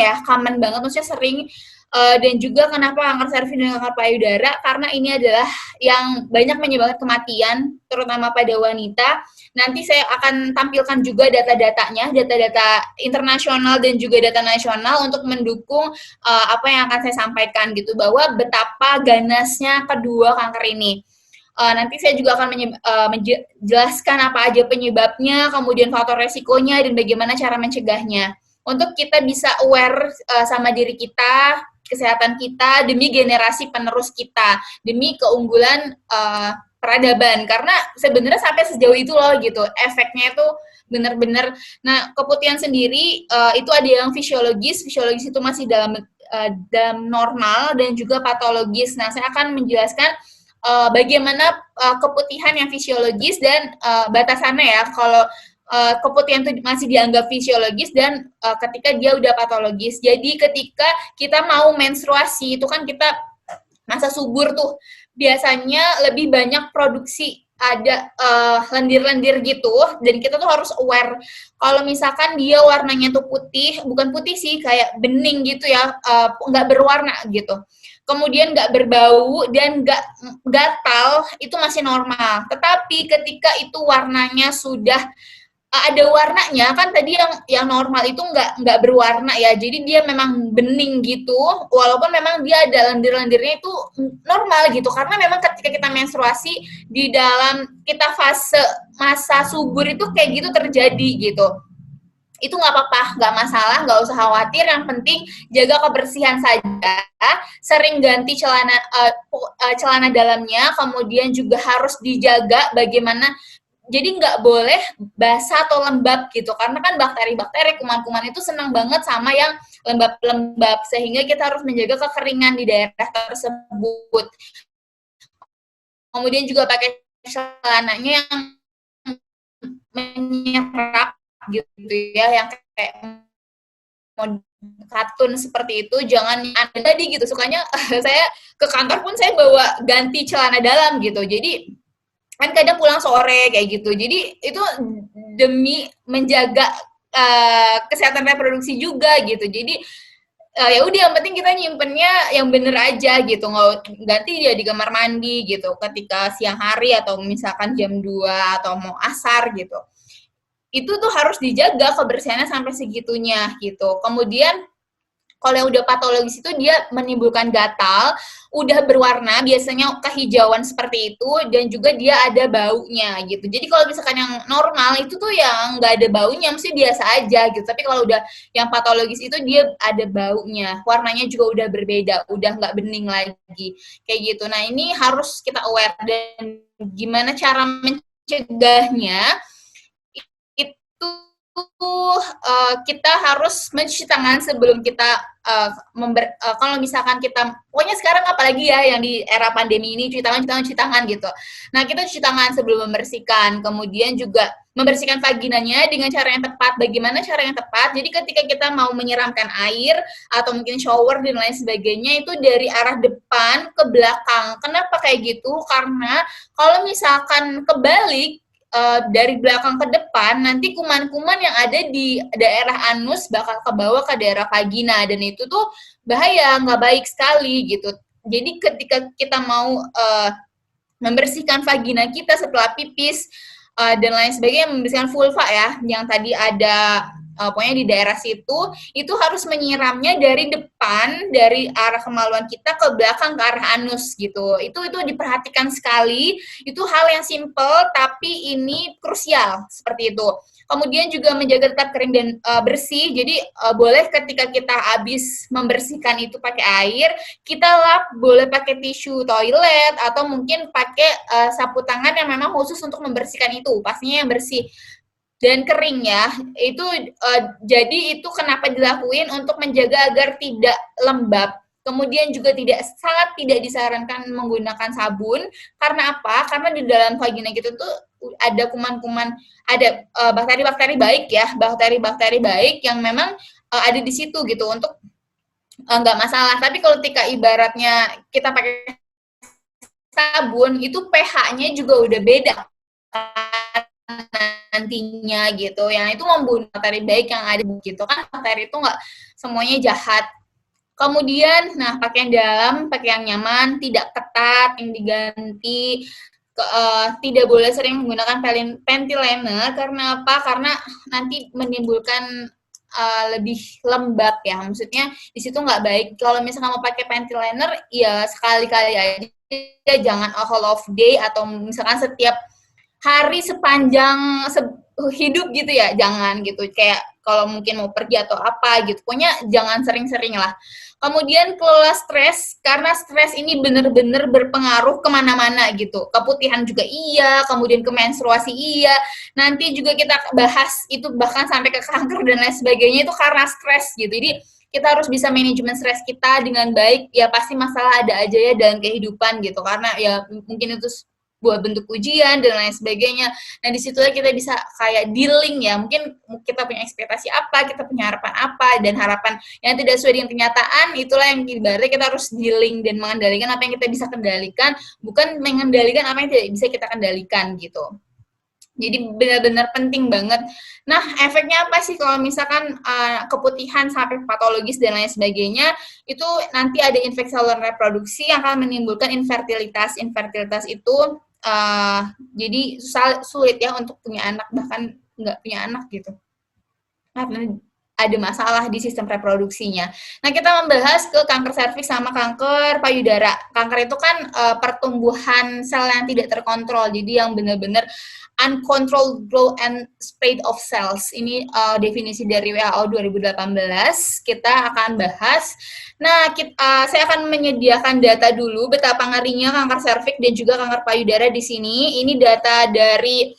banget, maksudnya sering. Dan juga kenapa kanker serviks dan kanker payudara? Karena ini adalah yang banyak menyebabkan kematian, terutama pada wanita. Nanti saya akan tampilkan juga data-datanya, data-data internasional dan juga data nasional untuk mendukung apa yang akan saya sampaikan gitu, bahwa betapa ganasnya kedua kanker ini. Nanti saya juga akan menjelaskan apa aja penyebabnya, kemudian faktor resikonya, dan bagaimana cara mencegahnya. Untuk kita bisa aware sama diri kita, kesehatan kita, demi generasi penerus kita, demi keunggulan peradaban. Karena sebenarnya sampai sejauh itu loh gitu, efeknya itu benar-benar. Nah, keputihan sendiri itu ada yang fisiologis itu masih dalam normal, dan juga patologis. Nah, saya akan menjelaskan bagaimana keputihan yang fisiologis dan batasannya ya. Kalau keputihan itu masih dianggap fisiologis dan ketika dia udah patologis. Jadi ketika kita mau menstruasi itu kan kita masa subur tuh biasanya lebih banyak produksi ada lendir-lendir gitu dan kita tuh harus aware kalau misalkan dia warnanya tuh putih, bukan putih sih kayak bening gitu ya, nggak berwarna gitu. Kemudian nggak berbau dan nggak gatal itu masih normal. Tetapi ketika itu warnanya sudah ada warnanya kan tadi yang normal itu nggak berwarna ya, jadi dia memang bening gitu walaupun memang dia ada lendir-lendirnya itu normal gitu karena memang ketika kita menstruasi di dalam kita fase masa subur itu kayak gitu terjadi gitu. Itu nggak apa-apa, nggak masalah, nggak usah khawatir, yang penting jaga kebersihan saja, sering ganti celana dalamnya, kemudian juga harus dijaga bagaimana jadi nggak boleh basah atau lembab gitu karena kan bakteri-bakteri kuman-kuman itu senang banget sama yang lembab-lembab sehingga kita harus menjaga kekeringan di daerah tersebut. Kemudian juga pakai celananya yang menyerap gitu ya, yang kayak katun seperti itu, jangan ada tadi gitu sukanya saya ke kantor pun saya bawa ganti celana dalam gitu, jadi kan kadang pulang sore kayak gitu, jadi itu demi menjaga kesehatan reproduksi juga gitu, jadi ya udah yang penting kita nyimpennya yang bener aja gitu, nggak ganti dia di kamar mandi gitu ketika siang hari atau misalkan jam 2 atau mau asar gitu, itu tuh harus dijaga kebersihannya sampai segitunya gitu. Kemudian kalau yang udah patologis itu dia menimbulkan gatal, udah berwarna, biasanya kehijauan seperti itu, dan juga dia ada baunya gitu. Jadi kalau misalkan yang normal itu tuh yang nggak ada baunya, mesti biasa aja gitu. Tapi kalau udah yang patologis itu dia ada baunya, warnanya juga udah berbeda, udah nggak bening lagi, kayak gitu. Nah ini harus kita aware dan gimana cara mencegahnya itu kita harus mencuci tangan sebelum kita kalau misalkan kita pokoknya sekarang apalagi ya yang di era pandemi ini cuci tangan gitu. Nah kita cuci tangan sebelum membersihkan, kemudian juga membersihkan vaginanya dengan cara yang tepat. Bagaimana cara yang tepat? Jadi ketika kita mau menyiramkan air atau mungkin shower dan lain sebagainya itu dari arah depan ke belakang. Kenapa kayak gitu? Karena kalau misalkan kebalik dari belakang ke depan, nanti kuman-kuman yang ada di daerah anus bakal kebawa ke daerah vagina, dan itu tuh bahaya, nggak baik sekali gitu. Jadi ketika kita mau membersihkan vagina kita setelah pipis dan lain sebagainya, membersihkan vulva ya, yang tadi ada pokoknya di daerah situ, itu harus menyiramnya dari depan, dari arah kemaluan kita ke belakang ke arah anus gitu. Itu diperhatikan sekali, itu hal yang simple tapi ini krusial seperti itu. Kemudian juga menjaga tetap kering dan bersih. Jadi boleh ketika kita habis membersihkan itu pakai air, kita lap, boleh pakai tisu toilet atau mungkin pakai sapu tangan yang memang khusus untuk membersihkan itu. Pastinya yang bersih dan kering ya. Itu jadi itu kenapa dilakuin untuk menjaga agar tidak lembab. Kemudian juga sangat tidak disarankan menggunakan sabun. Karena apa? Karena di dalam vagina kita tuh ada kuman-kuman, ada bakteri-bakteri baik ya, bakteri-bakteri baik yang memang ada di situ gitu untuk nggak masalah. Tapi kalau ketika ibaratnya kita pakai sabun itu pH-nya juga udah beda nantinya gitu, yang itu membunuh bakteri baik yang ada gitu kan. Bakteri itu nggak semuanya jahat. Kemudian, nah pakai yang dalam, pakai yang nyaman, tidak ketat, yang diganti, tidak boleh sering menggunakan panty liner. Karena apa? Karena nanti menimbulkan lebih lembab ya, maksudnya di situ nggak baik. Kalau misalnya mau pakai panty liner, ya sekali-kali aja, jangan a whole of day atau misalkan setiap hari sepanjang hidup gitu ya, jangan gitu, kayak kalau mungkin mau pergi atau apa gitu, pokoknya jangan sering-sering lah. Kemudian kelola stres, karena stres ini benar-benar berpengaruh kemana-mana gitu, keputihan juga iya, kemudian ke menstruasi iya, nanti juga kita bahas itu bahkan sampai ke kanker dan lain sebagainya itu karena stres gitu. Jadi kita harus bisa manajemen stres kita dengan baik, ya pasti masalah ada aja ya dalam kehidupan gitu, karena ya mungkin itu buat bentuk ujian dan lain sebagainya. Nah, disitulah kita bisa kayak dealing ya, mungkin kita punya ekspektasi apa, kita punya harapan apa, dan harapan yang tidak sesuai dengan kenyataan, itulah yang ibaratnya kita harus dealing dan mengendalikan apa yang kita bisa kendalikan, bukan mengendalikan apa yang tidak bisa kita kendalikan gitu. Jadi benar-benar penting banget. Nah, efeknya apa sih kalau misalkan keputihan sampai patologis dan lain sebagainya, itu nanti ada infeksi saluran reproduksi yang akan menimbulkan infertilitas. Infertilitas itu jadi sulit ya untuk punya anak, bahkan nggak punya anak gitu. Karena ada masalah di sistem reproduksinya. Nah, kita membahas ke kanker serviks sama kanker payudara. Kanker itu kan pertumbuhan sel yang tidak terkontrol, jadi yang benar-benar uncontrolled growth and spread of cells. Ini definisi dari WHO 2018. Kita akan bahas. Nah, saya akan menyediakan data dulu betapa ngerinya kanker serviks dan juga kanker payudara di sini. Ini data dari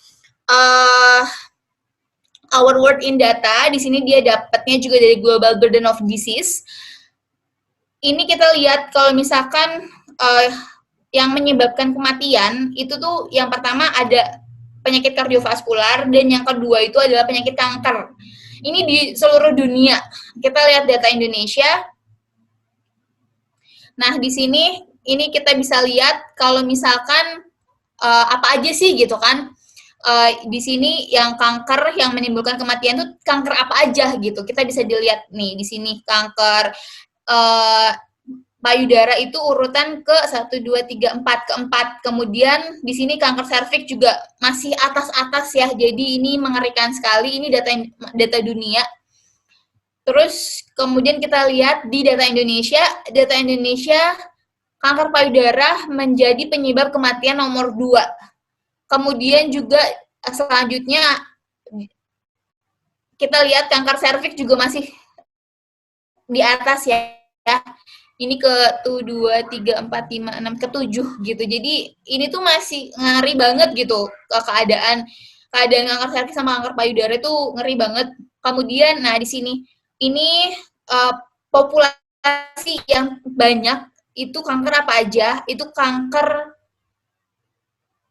Our World in Data. Di sini dia dapatnya juga dari Global Burden of Disease. Ini kita lihat kalau misalkan yang menyebabkan kematian itu tuh yang pertama ada penyakit kardiovaskular dan yang kedua itu adalah penyakit kanker. Ini di seluruh dunia. Kita lihat data Indonesia. Nah, di sini ini kita bisa lihat kalau misalkan apa aja sih gitu kan. Di sini yang kanker yang menimbulkan kematian itu kanker apa aja gitu. Kita bisa dilihat nih di sini kanker payudara itu urutan ke 1 2 3 4 keempat. Kemudian di sini kanker serviks juga masih atas-atas ya. Jadi ini mengerikan sekali. Ini data dunia. Terus kemudian kita lihat di data Indonesia kanker payudara menjadi penyebab kematian nomor 2. Kemudian juga selanjutnya kita lihat kanker serviks juga masih di atas ya. Ini ke 1, 2, 3, 4, 5, 6, ke 7 gitu. Jadi ini tuh masih ngeri banget gitu keadaan kanker serviks sama kanker payudara itu ngeri banget. Kemudian nah di sini ini populasi yang banyak itu kanker apa aja? Itu kanker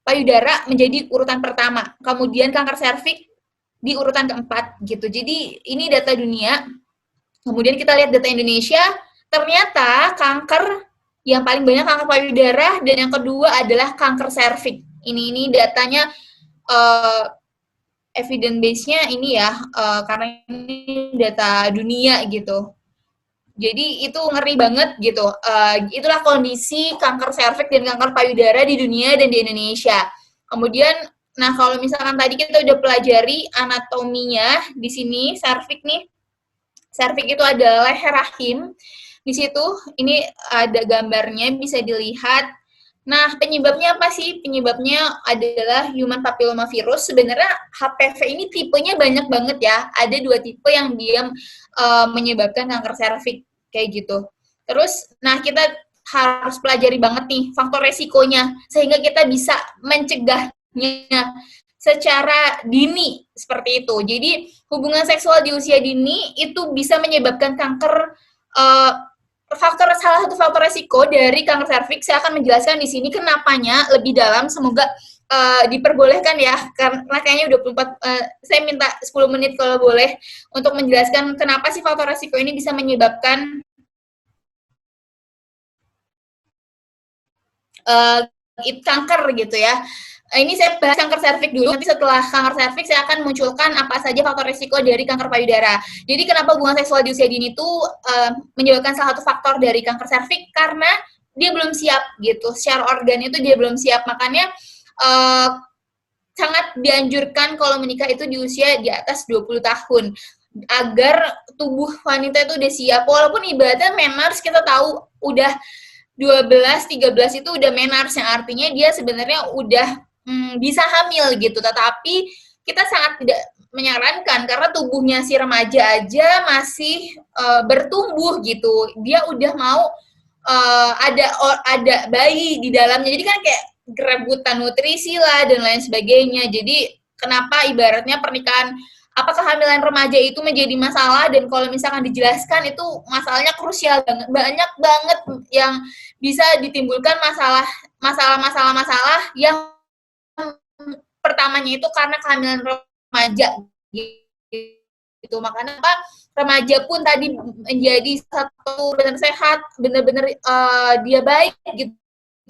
payudara menjadi urutan pertama, kemudian kanker serviks di urutan keempat gitu. Jadi ini data dunia. Kemudian kita lihat data Indonesia, ternyata kanker yang paling banyak kanker payudara dan yang kedua adalah kanker serviks. Ini datanya evidence base-nya ini ya, karena ini data dunia gitu. Jadi itu ngeri banget gitu. Itulah kondisi kanker serviks dan kanker payudara di dunia dan di Indonesia. Kemudian, nah kalau misalkan tadi kita udah pelajari anatominya di sini serviks nih. Serviks itu adalah leher rahim. Di situ ini ada gambarnya bisa dilihat. Nah, penyebabnya apa sih? Penyebabnya adalah human papilloma virus. Sebenarnya HPV ini tipenya banyak banget ya. Ada 2 tipe yang dia menyebabkan kanker serviks kayak gitu. Terus, nah kita harus pelajari banget nih faktor resikonya sehingga kita bisa mencegahnya secara dini seperti itu. Jadi hubungan seksual di usia dini itu bisa menyebabkan kanker. Salah satu faktor resiko dari kanker serviks saya akan menjelaskan di sini kenapanya lebih dalam. Semoga diperbolehkan ya, karena kayaknya udah 24, saya minta 10 menit kalau boleh untuk menjelaskan kenapa sih faktor resiko ini bisa menyebabkan kanker gitu ya. Ini saya bahas kanker serviks dulu, nanti setelah kanker serviks saya akan munculkan apa saja faktor risiko dari kanker payudara. Jadi kenapa hubungan seksual di usia dini itu menyebabkan salah satu faktor dari kanker serviks, karena dia belum siap gitu, secara organ itu dia belum siap, makanya sangat dianjurkan kalau menikah itu di usia di atas 20 tahun, agar tubuh wanita itu udah siap, walaupun ibaratnya menars kita tahu udah 12, 13 itu udah menars, yang artinya dia sebenarnya udah bisa hamil gitu, tetapi kita sangat tidak menyarankan karena tubuhnya si remaja aja masih bertumbuh gitu, dia udah mau ada bayi di dalamnya, jadi kan kayak kerebutan nutrisi lah dan lain sebagainya. Jadi kenapa ibaratnya pernikahan kehamilan remaja itu menjadi masalah, dan kalau misalkan dijelaskan itu masalahnya krusial banget, banyak banget yang bisa ditimbulkan masalah yang pertamanya itu karena kehamilan remaja gitu. Makanya apa, remaja pun tadi menjadi satu benar sehat, benar-benar dia baik gitu.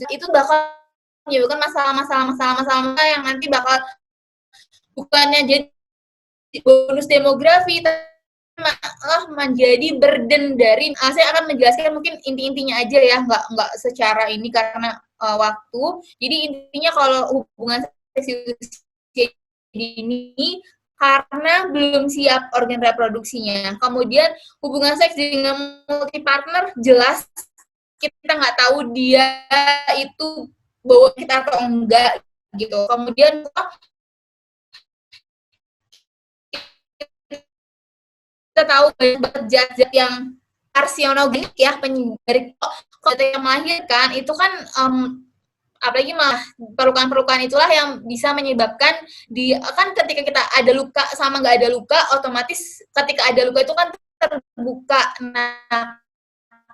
Itu bakal menyebabkan masalah-masalah yang nanti bakal bukannya jadi bonus demografi, malah menjadi burden dari saya akan menjelaskan mungkin inti-intinya aja ya, nggak secara ini karena waktu. Jadi intinya kalau hubungan seks dini karena belum siap organ reproduksinya. Kemudian hubungan seks dengan multi partner jelas kita nggak tahu dia itu bawa kita atau enggak gitu. Kemudian kita tahu banyak banget zat-zat yang karsinogenik ya, dari kalau yang melahirkan itu kan apalagi malah pelukan-pelukan itulah yang bisa menyebabkan kan ketika kita ada luka sama nggak ada luka, otomatis ketika ada luka itu kan terbuka. Nah,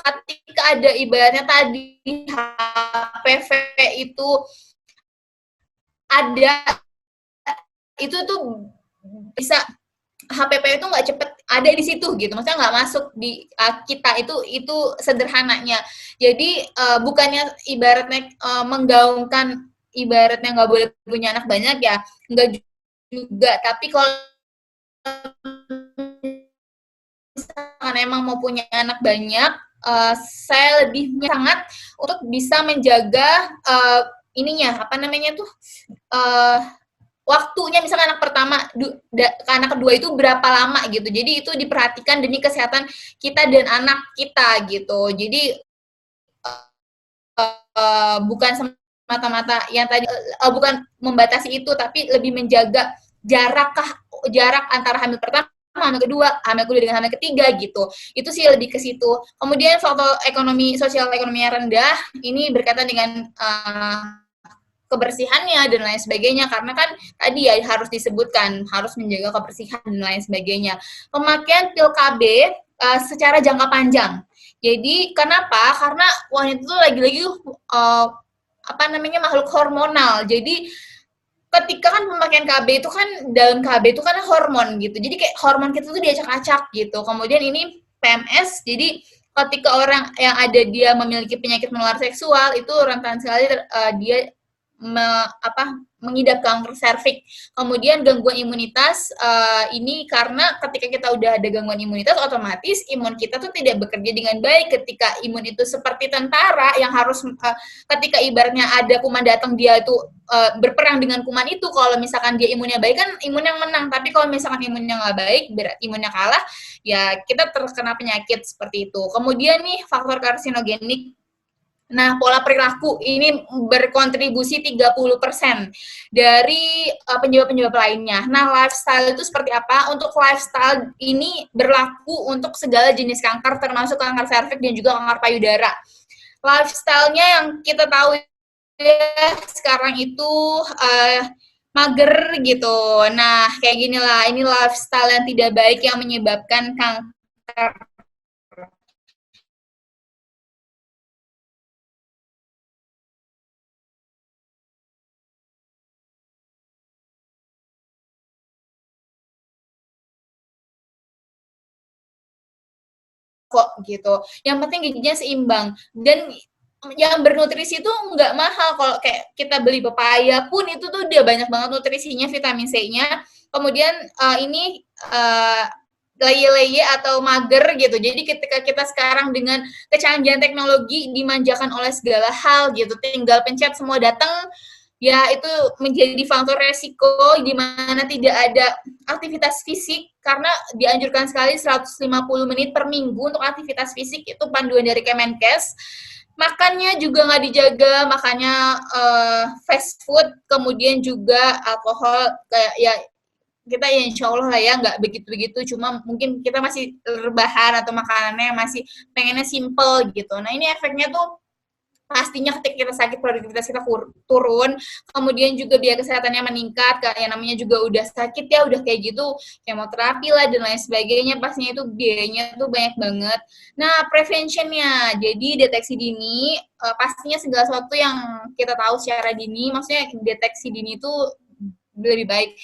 ketika ada ibaratnya tadi HPV itu ada, itu tuh bisa HPV itu nggak cepet ada di situ gitu, maksudnya nggak masuk di kita, itu sederhananya. Jadi bukannya ibaratnya menggaungkan ibaratnya nggak boleh punya anak banyak ya, nggak juga. Tapi kalau misalkan emang mau punya anak banyak, saya lebih sangat untuk bisa menjaga ininya apa namanya tuh waktunya, misalnya anak pertama ke anak kedua itu berapa lama gitu. Jadi itu diperhatikan demi kesehatan kita dan anak kita gitu. Jadi bukan semata-mata yang tadi bukan membatasi itu, tapi lebih menjaga jarak antara hamil pertama, hamil kedua dengan hamil ketiga gitu. Itu sih lebih ke situ. Kemudian faktor sosial ekonomi yang rendah ini berkaitan dengan kebersihannya dan lain sebagainya, karena kan tadi ya harus disebutkan harus menjaga kebersihan dan lain sebagainya. Pemakaian pil KB secara jangka panjang. Jadi kenapa? Karena wanita itu lagi-lagi makhluk hormonal. Jadi ketika kan pemakaian KB itu kan dalam KB itu kan hormon gitu. Jadi kayak hormon kita tuh diacak-acak gitu. Kemudian ini PMS. Jadi ketika orang yang ada dia memiliki penyakit menular seksual itu rentan sekali dia mengidap kanker serviks. Kemudian gangguan imunitas ini karena ketika kita udah ada gangguan imunitas, otomatis imun kita tuh tidak bekerja dengan baik. Ketika imun itu seperti tentara yang harus ketika ibaratnya ada kuman datang, dia itu berperang dengan kuman itu. Kalau misalkan dia imunnya baik kan imun yang menang, tapi kalau misalkan imunnya nggak baik, imunnya kalah, ya kita terkena penyakit seperti itu. Kemudian nih faktor karsinogenik. Nah, pola perilaku ini berkontribusi 30% dari penyebab-penyebab lainnya. Nah, lifestyle itu seperti apa? Untuk lifestyle ini berlaku untuk segala jenis kanker, termasuk kanker serviks dan juga kanker payudara. Lifestyle-nya yang kita tahu ya sekarang itu mager gitu. Nah, kayak gini lah, ini lifestyle yang tidak baik yang menyebabkan kanker. Kok gitu. Yang penting gizinya seimbang dan yang bernutrisi itu nggak mahal. Kalau kayak kita beli pepaya pun itu tuh dia banyak banget nutrisinya, vitamin C-nya. Kemudian ini leye-leye atau mager gitu. Jadi ketika kita sekarang dengan kecanggihan teknologi dimanjakan oleh segala hal gitu, tinggal pencet semua datang, ya itu menjadi faktor resiko di mana tidak ada aktivitas fisik, karena dianjurkan sekali 150 menit per minggu untuk aktivitas fisik, itu panduan dari Kemenkes. Makannya juga nggak dijaga, makanya fast food, kemudian juga alkohol, kayak ya kita ya insya Allah lah ya nggak begitu-begitu, cuma mungkin kita masih rebahan atau makanannya masih pengennya simple gitu. Nah ini efeknya tuh pastinya ketika kita sakit produktivitas kita turun, kemudian juga biaya kesehatannya meningkat, yang namanya juga udah sakit ya, udah kayak gitu, kemoterapi lah dan lain sebagainya, pastinya itu biayanya tuh banyak banget. Nah, preventionnya, jadi deteksi dini, pastinya segala sesuatu yang kita tahu secara dini, maksudnya deteksi dini itu lebih baik.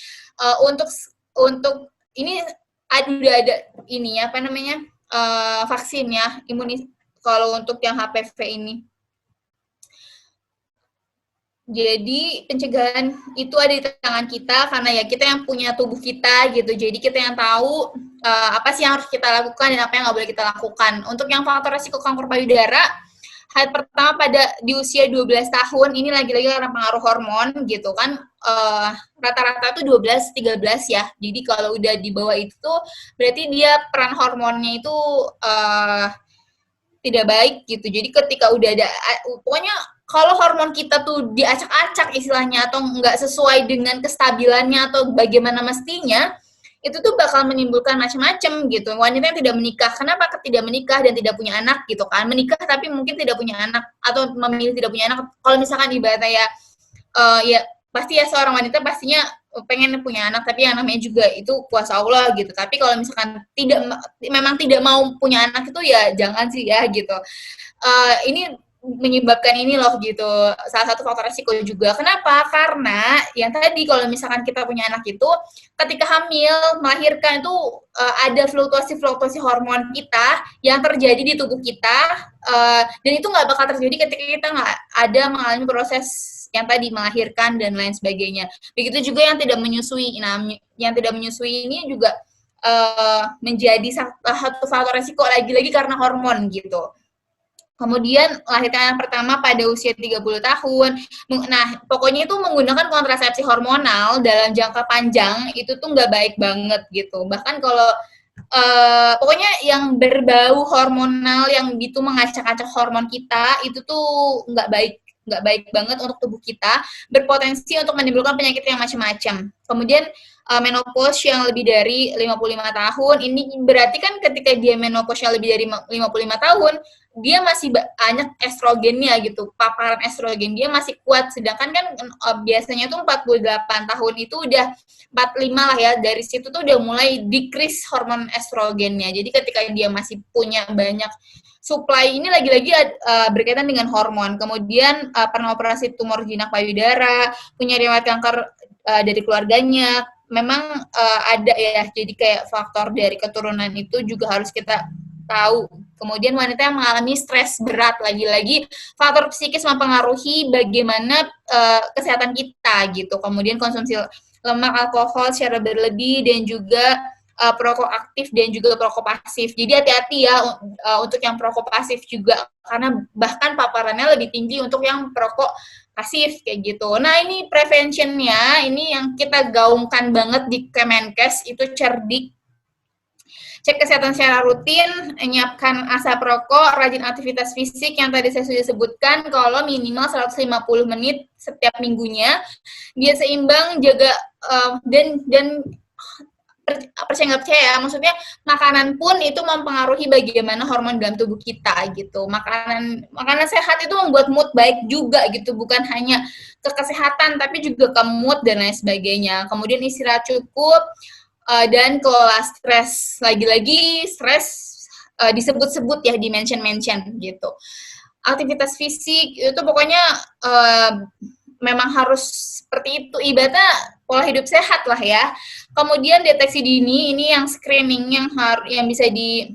Untuk ini udah ada ini apa namanya vaksin ya, kalau untuk yang HPV ini. Jadi pencegahan itu ada di tangan kita karena ya kita yang punya tubuh kita gitu. Jadi kita yang tahu apa sih yang harus kita lakukan dan apa yang nggak boleh kita lakukan. Untuk yang faktor resiko kanker payudara, hal pertama pada di usia 12 tahun ini lagi-lagi karena pengaruh hormon gitu kan, rata-rata tuh 12-13 ya. Jadi kalau udah di bawah itu tuh berarti dia peran hormonnya itu tidak baik gitu. Jadi ketika udah ada, pokoknya kalau hormon kita tuh diacak-acak istilahnya atau nggak sesuai dengan kestabilannya atau bagaimana mestinya, itu tuh bakal menimbulkan macam-macam gitu. Wanita yang tidak menikah, kenapa tidak menikah dan tidak punya anak gitu kan? Menikah tapi mungkin tidak punya anak atau memilih tidak punya anak. Kalau misalkan ibaratnya ya pasti ya seorang wanita pastinya pengen punya anak, tapi yang namanya juga itu kuasa Allah gitu. Tapi kalau misalkan memang tidak mau punya anak itu ya jangan sih ya gitu. Ini menyebabkan ini loh gitu, salah satu faktor resiko juga. Kenapa? Karena yang tadi kalau misalkan kita punya anak itu ketika hamil melahirkan itu ada fluktuasi hormon kita yang terjadi di tubuh kita, dan itu nggak bakal terjadi ketika kita nggak ada mengalami proses yang tadi melahirkan dan lain sebagainya. Begitu juga yang tidak menyusui. Nah, yang tidak menyusui ini juga menjadi satu faktor resiko lagi-lagi karena hormon gitu. Kemudian melahirkan yang pertama pada usia 30 tahun. Nah, pokoknya itu menggunakan kontrasepsi hormonal dalam jangka panjang itu tuh nggak baik banget gitu. Bahkan kalau pokoknya yang berbau hormonal yang gitu mengacak-acak hormon kita itu tuh nggak baik banget untuk tubuh kita, berpotensi untuk menimbulkan penyakit yang macam-macam. Kemudian menopause yang lebih dari 55 tahun, ini berarti kan ketika dia menopause yang lebih dari 55 tahun, dia masih banyak estrogennya gitu, paparan estrogen dia masih kuat, sedangkan kan biasanya tuh 48 tahun itu udah 45 lah ya, dari situ tuh udah mulai decrease hormon estrogennya. Jadi ketika dia masih punya banyak supply, ini lagi-lagi berkaitan dengan hormon. Kemudian pernah operasi tumor jinak payudara, punya riwayat kanker dari keluarganya, memang ada ya, jadi kayak faktor dari keturunan itu juga harus kita tahu. Kemudian wanita yang mengalami stres berat, lagi-lagi faktor psikis mempengaruhi bagaimana kesehatan kita gitu. Kemudian konsumsi lemak, alkohol secara berlebih, dan juga perokok aktif dan juga perokok pasif. Jadi hati-hati ya untuk yang perokok pasif juga, karena bahkan paparannya lebih tinggi untuk yang perokok pasif kayak gitu. Nah, ini preventionnya, ini yang kita gaungkan banget di Kemenkes, itu cerdik. Cek kesehatan secara rutin, menyiapkan asap rokok, rajin aktivitas fisik yang tadi saya sudah sebutkan, kalau minimal 150 menit setiap minggunya. Dia seimbang, jaga dan percaya nggak percaya ya, maksudnya makanan pun itu mempengaruhi bagaimana hormon dalam tubuh kita gitu. Makanan sehat itu membuat mood baik juga gitu, bukan hanya ke kesehatan tapi juga ke mood dan lain sebagainya. Kemudian istirahat cukup, dan kelola stres. Lagi-lagi stres disebut-sebut ya, di mention gitu. Aktivitas fisik itu pokoknya memang harus seperti itu, ibaratnya pola hidup sehat lah ya. Kemudian deteksi dini, ini yang screening yang bisa dilakukan.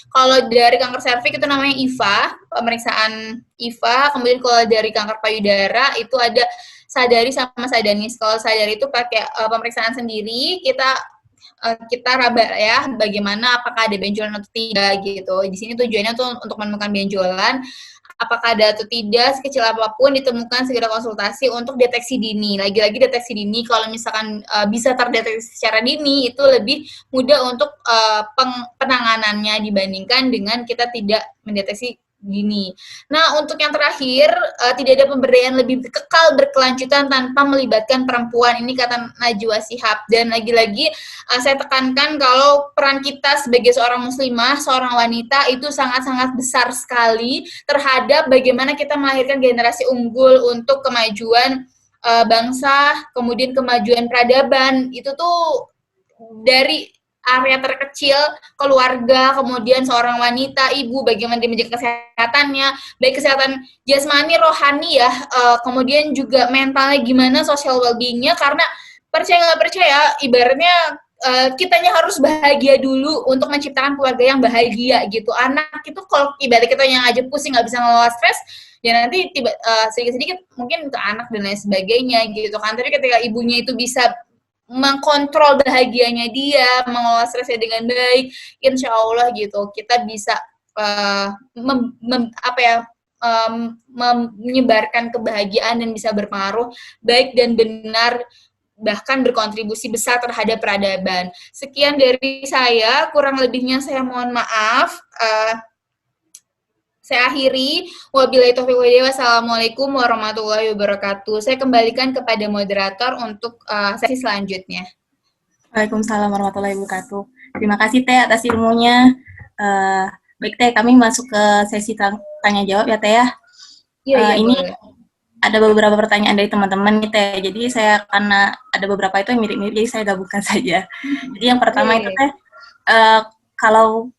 Kalau dari kanker serviks itu namanya IVA, pemeriksaan IVA. Kemudian kalau dari kanker payudara itu ada sadari sama sadanis. Kalau sadari itu pakai pemeriksaan sendiri, kita raba ya, bagaimana apakah ada benjolan atau tidak gitu. Di sini tujuannya tuh untuk menemukan benjolan, apakah ada atau tidak, sekecil apapun ditemukan, segera konsultasi untuk deteksi dini. Lagi-lagi deteksi dini, kalau misalkan bisa terdeteksi secara dini, itu lebih mudah untuk penanganannya dibandingkan dengan kita tidak mendeteksi dini. Nah, untuk yang terakhir, tidak ada pemberdayaan lebih kekal berkelanjutan tanpa melibatkan perempuan. Ini kata Najwa Shihab. Dan lagi-lagi saya tekankan kalau peran kita sebagai seorang muslimah, seorang wanita itu sangat-sangat besar sekali terhadap bagaimana kita melahirkan generasi unggul untuk kemajuan bangsa, kemudian kemajuan peradaban. Itu tuh dari area terkecil, keluarga, kemudian seorang wanita, ibu, bagaimana dia menjaga kesehatannya, baik kesehatan jasmani, rohani ya, kemudian juga mentalnya gimana, social well-being-nya, karena percaya nggak percaya, ibaratnya kitanya harus bahagia dulu untuk menciptakan keluarga yang bahagia gitu. Anak itu kalau ibarat kita yang aja pusing nggak bisa ngelola stres, ya nanti sedikit-sedikit mungkin ke anak dan lain sebagainya gitu kan. Tapi ketika ibunya itu bisa mengkontrol bahagianya dia, mengelola stresnya dengan baik, insya Allah gitu kita bisa menyebarkan kebahagiaan dan bisa berpengaruh baik dan benar, bahkan berkontribusi besar terhadap peradaban. Sekian dari saya, kurang lebihnya saya mohon maaf. Saya akhiri. Wabillahi taufiq wal hidayah. Wassalamualaikum warahmatullahi wabarakatuh. Saya kembalikan kepada moderator untuk sesi selanjutnya. Waalaikumsalam warahmatullahi wabarakatuh. Terima kasih Teh atas ilmunya. Baik Teh, kami masuk ke sesi tanya jawab ya Teh ya. Iya, ini boleh. Ada beberapa pertanyaan dari teman-teman nih Teh. Jadi saya karena ada beberapa itu yang mirip-mirip, jadi saya gabungkan saja. Jadi yang pertama itu Teh, kalau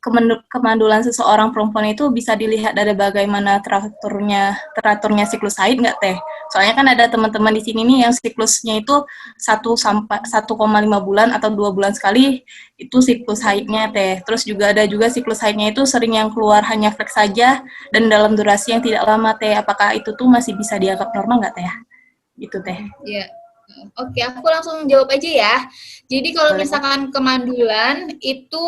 kemandulan seseorang perempuan itu bisa dilihat dari bagaimana teraturnya siklus haid nggak Teh? Soalnya kan ada teman-teman di sini nih yang siklusnya itu 1,5 bulan atau 2 bulan sekali itu siklus haidnya Teh. Terus juga ada juga siklus haidnya itu sering yang keluar hanya flek saja dan dalam durasi yang tidak lama Teh. Apakah itu tuh masih bisa dianggap normal nggak Teh? Gitu Teh. Iya. Oke, aku langsung jawab aja ya. Jadi kalau misalkan kemandulan itu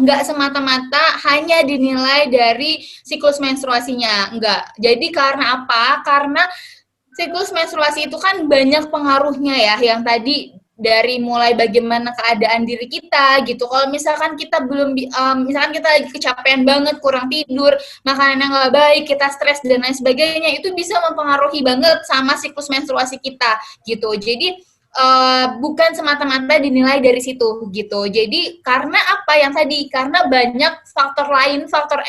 nggak semata-mata hanya dinilai dari siklus menstruasinya, enggak. Jadi karena apa? Karena siklus menstruasi itu kan banyak pengaruhnya ya, yang tadi dari mulai bagaimana keadaan diri kita gitu. Kalau misalkan kita belum, misalkan kita lagi kecapean banget, kurang tidur, makanan yang nggak baik, kita stres dan lain sebagainya, itu bisa mempengaruhi banget sama siklus menstruasi kita gitu. Jadi bukan semata-mata dinilai dari situ gitu. Jadi karena apa yang tadi? Karena banyak faktor lain, faktor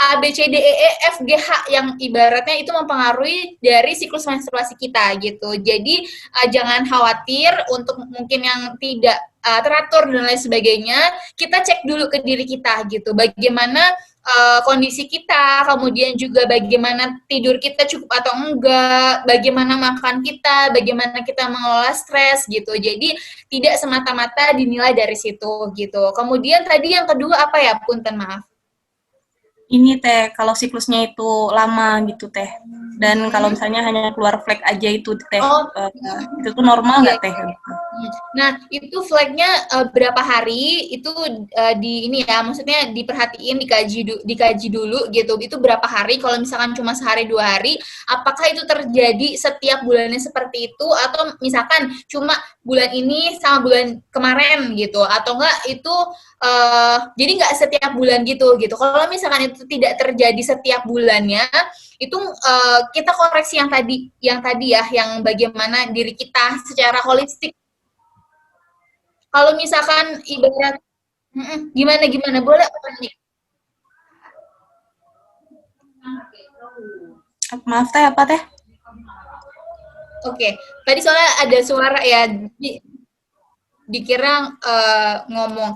A, B, C, D, E, F, G, H yang ibaratnya itu mempengaruhi dari siklus menstruasi kita gitu. Jadi jangan khawatir untuk mungkin yang tidak teratur dan lain sebagainya, kita cek dulu ke diri kita gitu. Bagaimana kondisi kita, kemudian juga bagaimana tidur kita cukup atau enggak, bagaimana makan kita, bagaimana kita mengelola stres gitu. Jadi tidak semata-mata dinilai dari situ gitu. Kemudian tadi yang kedua apa ya? Punten maaf. Ini Teh, kalau siklusnya itu lama gitu Teh. Dan kalau misalnya hanya keluar flek aja itu Teh, itu tuh normal nggak Teh? Nah, itu flagnya berapa hari itu di ini ya, maksudnya diperhatiin, dikaji dulu gitu. Itu berapa hari? Kalau misalkan cuma sehari 2 hari, apakah itu terjadi setiap bulannya seperti itu atau misalkan cuma bulan ini sama bulan kemarin gitu, atau enggak itu jadi nggak setiap bulan gitu. Kalau misalkan itu tidak terjadi setiap bulannya, itu kita koreksi yang tadi ya, yang bagaimana diri kita secara holistik. Kalau misalkan ibarat gimana boleh apa nih? Maaf Teh, apa Teh? Oke, tadi soalnya ada suara ya, dikira ngomong.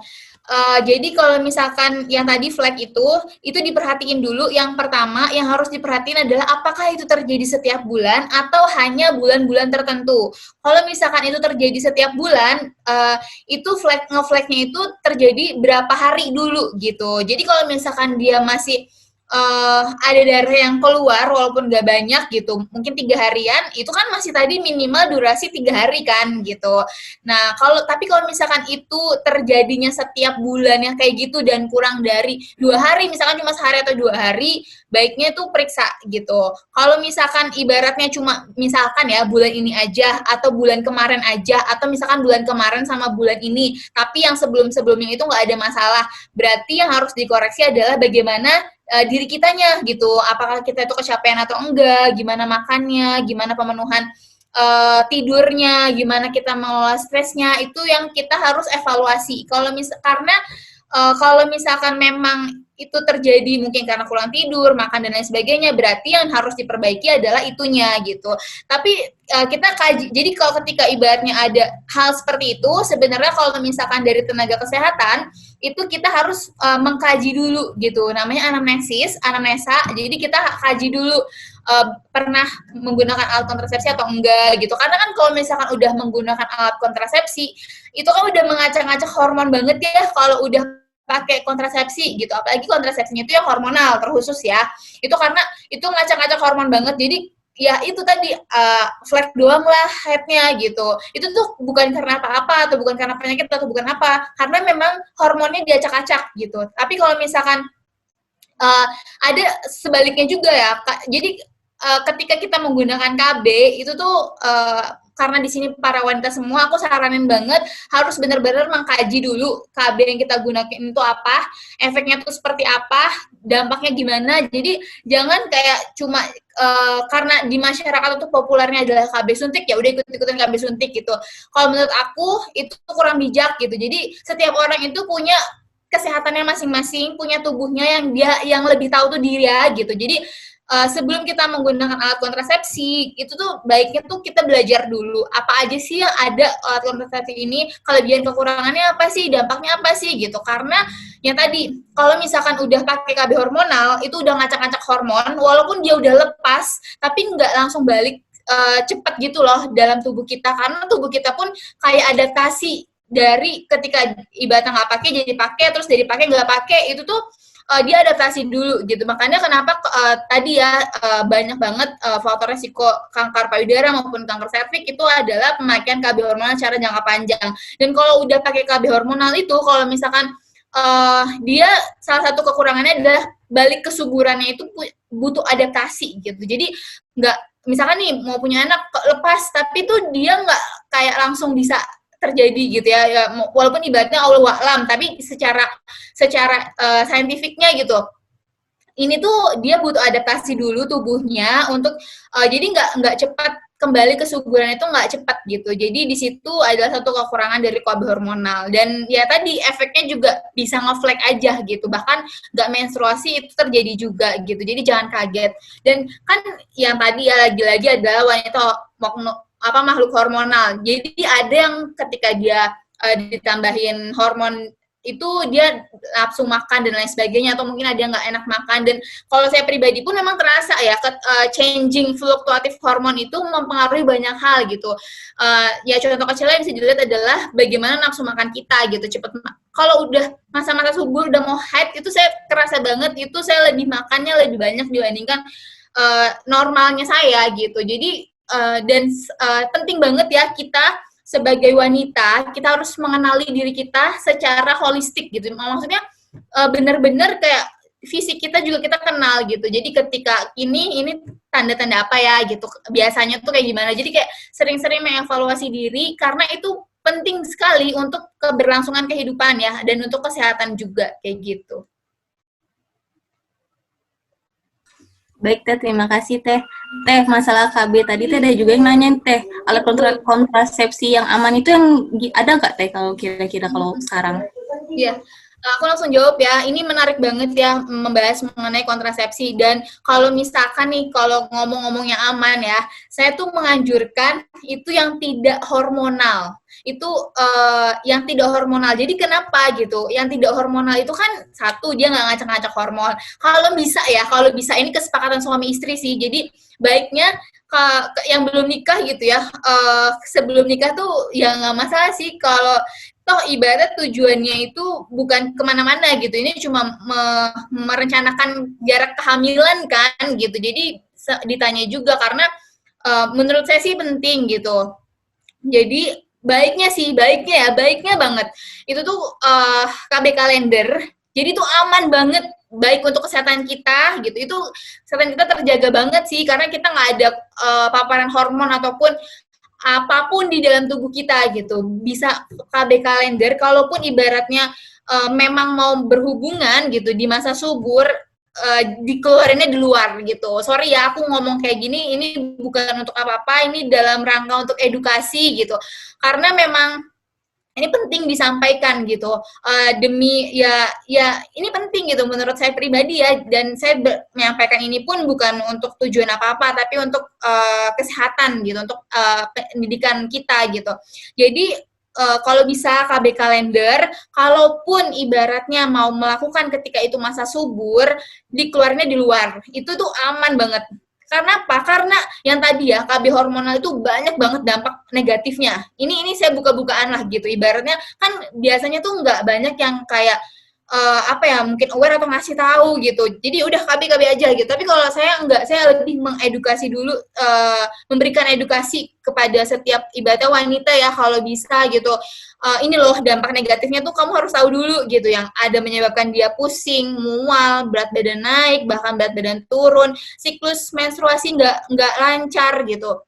Jadi kalau misalkan yang tadi flag itu diperhatiin dulu. Yang pertama yang harus diperhatiin adalah apakah itu terjadi setiap bulan atau hanya bulan-bulan tertentu. Kalau misalkan itu terjadi setiap bulan, itu ngeflagnya itu terjadi berapa hari dulu gitu. Jadi kalau misalkan dia masih ada darah yang keluar walaupun nggak banyak gitu, mungkin 3 harian, itu kan masih tadi minimal durasi 3 hari kan gitu. Nah tapi kalau misalkan itu terjadinya setiap bulannya kayak gitu dan kurang dari 2 hari, misalkan cuma sehari atau 2 hari, baiknya tuh periksa gitu. Kalau misalkan ibaratnya cuma misalkan ya bulan ini aja atau bulan kemarin aja, atau misalkan bulan kemarin sama bulan ini, tapi yang sebelum-sebelumnya itu nggak ada masalah, berarti yang harus dikoreksi adalah bagaimana diri kitanya gitu, apakah kita itu kecapean atau enggak, gimana makannya, gimana pemenuhan tidurnya, gimana kita mengelola stresnya, itu yang kita harus evaluasi. Karena kalau misalkan memang itu terjadi mungkin karena kurang tidur, makan dan lain sebagainya, berarti yang harus diperbaiki adalah itunya gitu. Tapi kita kaji, jadi kalau ketika ibaratnya ada hal seperti itu, sebenarnya kalau misalkan dari tenaga kesehatan, itu kita harus mengkaji dulu gitu, namanya anamnesa, jadi kita kaji dulu pernah menggunakan alat kontrasepsi atau enggak gitu, karena kan kalau misalkan udah menggunakan alat kontrasepsi, itu kan udah mengacak-ngacak hormon banget ya kalau udah pakai kontrasepsi gitu, apalagi kontrasepsinya itu yang hormonal terkhusus ya, itu karena itu ngacak-ngacak hormon banget, jadi ya itu tadi flag doang lah headnya gitu, itu tuh bukan karena apa-apa atau bukan karena penyakit atau bukan apa, karena memang hormonnya diacak-acak gitu. Tapi kalau misalkan ada sebaliknya juga ya, jadi ketika kita menggunakan KB itu tuh karena di sini para wanita semua, aku saranin banget harus benar-benar mengkaji dulu KB yang kita gunakan itu apa, efeknya tuh seperti apa, dampaknya gimana. Jadi jangan kayak cuma karena di masyarakat itu populernya adalah KB suntik, ya udah ikut-ikutan KB suntik gitu. Kalau menurut aku itu kurang bijak gitu. Jadi setiap orang itu punya kesehatannya masing-masing, punya tubuhnya yang lebih tahu tuh dia gitu. Jadi sebelum kita menggunakan alat kontrasepsi, itu tuh baiknya tuh kita belajar dulu apa aja sih yang ada alat kontrasepsi ini, kelebihan kekurangannya apa sih, dampaknya apa sih gitu. Karena yang tadi kalau misalkan udah pakai KB hormonal, itu udah ngacak-ngacak hormon, walaupun dia udah lepas, tapi nggak langsung balik cepat gitu loh dalam tubuh kita, karena tubuh kita pun kayak adaptasi dari ketika ibaratnya nggak pakai jadi pakai, terus dari pakai nggak pakai, itu tuh dia adaptasi dulu gitu. Makanya kenapa tadi ya banyak banget faktor resiko kanker payudara maupun kanker serviks itu adalah pemakaian KB hormonal secara jangka panjang. Dan kalau udah pakai KB hormonal itu, kalau misalkan dia salah satu kekurangannya adalah balik kesuburannya itu butuh adaptasi gitu. Jadi nggak, misalkan nih mau punya anak lepas, tapi tuh dia nggak kayak langsung bisa terjadi gitu ya, walaupun ibaratnya Allah wa'lam, tapi secara saintifiknya gitu, ini tuh dia butuh adaptasi dulu tubuhnya untuk jadi nggak cepat kembali kesuburan, itu nggak cepat gitu. Jadi di situ adalah satu kekurangan dari KB hormonal. Dan ya tadi efeknya juga bisa nge-flag aja gitu, bahkan nggak menstruasi itu terjadi juga gitu. Jadi jangan kaget. Dan kan yang tadi ya lagi-lagi adalah wanita makhluk hormonal. Jadi ada yang ketika dia ditambahin hormon itu dia nafsu makan dan lain sebagainya, atau mungkin ada yang nggak enak makan. Dan kalau saya pribadi pun memang terasa ya changing fluktuatif hormon itu mempengaruhi banyak hal gitu. Ya contoh kecilnya yang bisa dilihat adalah bagaimana nafsu makan kita gitu. Kalau udah masa-masa subur udah mau haid, itu saya kerasa banget itu saya lebih makannya lebih banyak dibandingkan normalnya saya gitu. Jadi penting banget ya kita sebagai wanita, kita harus mengenali diri kita secara holistik gitu. Maksudnya benar-benar kayak fisik kita juga kita kenal gitu. Jadi ketika ini tanda-tanda apa ya gitu, biasanya tuh kayak gimana. Jadi kayak sering-sering mengevaluasi diri, karena itu penting sekali untuk keberlangsungan kehidupan ya, dan untuk kesehatan juga kayak gitu. Baik Teh, terima kasih Teh. Teh, masalah KB tadi Teh ada juga yang nanyain Teh, alat kontrasepsi yang aman itu yang ada nggak Teh kalau kira-kira kalau sekarang? Iya. Aku langsung jawab ya, ini menarik banget ya membahas mengenai kontrasepsi. Dan kalau misalkan nih, kalau ngomong-ngomong yang aman ya, saya tuh menganjurkan itu yang tidak hormonal. Itu yang tidak hormonal. Jadi kenapa gitu? Yang tidak hormonal itu kan satu, dia nggak ngacak-ngacak hormon. Kalau bisa ini kesepakatan suami istri sih. Jadi baiknya yang belum nikah gitu ya, sebelum nikah tuh ya nggak masalah sih, kalau toh ibarat tujuannya itu bukan kemana-mana gitu, ini cuma merencanakan jarak kehamilan kan gitu. Jadi ditanya juga karena menurut saya sih penting gitu. Jadi baiknya banget itu tuh KB kalender. Jadi tuh aman banget, baik untuk kesehatan kita gitu. Itu kesehatan kita terjaga banget sih, karena kita nggak ada paparan hormon ataupun apapun di dalam tubuh kita gitu. Bisa KB kalender, kalaupun ibaratnya memang mau berhubungan gitu di masa subur, dikeluarinnya di luar gitu. Sorry ya aku ngomong kayak gini, ini bukan untuk apa-apa, ini dalam rangka untuk edukasi gitu. Karena memang ini penting disampaikan gitu. Demi ya ini penting gitu menurut saya pribadi ya, dan saya menyampaikan ini pun bukan untuk tujuan apa-apa, tapi untuk kesehatan gitu, untuk pendidikan kita gitu. Jadi kalau bisa KB kalender, kalaupun ibaratnya mau melakukan ketika itu masa subur, dikeluarnya di luar. Itu tuh aman banget. Karena apa? Karena yang tadi ya, KB hormonal itu banyak banget dampak negatifnya. Ini saya buka-bukaan lah gitu. Ibaratnya kan biasanya tuh nggak banyak yang kayak apa ya, mungkin aware atau ngasih tahu gitu. Jadi udah KB aja gitu. Tapi kalau saya enggak, saya lebih mengedukasi dulu, memberikan edukasi kepada setiap ibaratnya wanita ya kalau bisa gitu. Ini loh dampak negatifnya tuh kamu harus tahu dulu gitu, yang ada menyebabkan dia pusing, mual, berat badan naik, bahkan berat badan turun, siklus menstruasi nggak lancar gitu.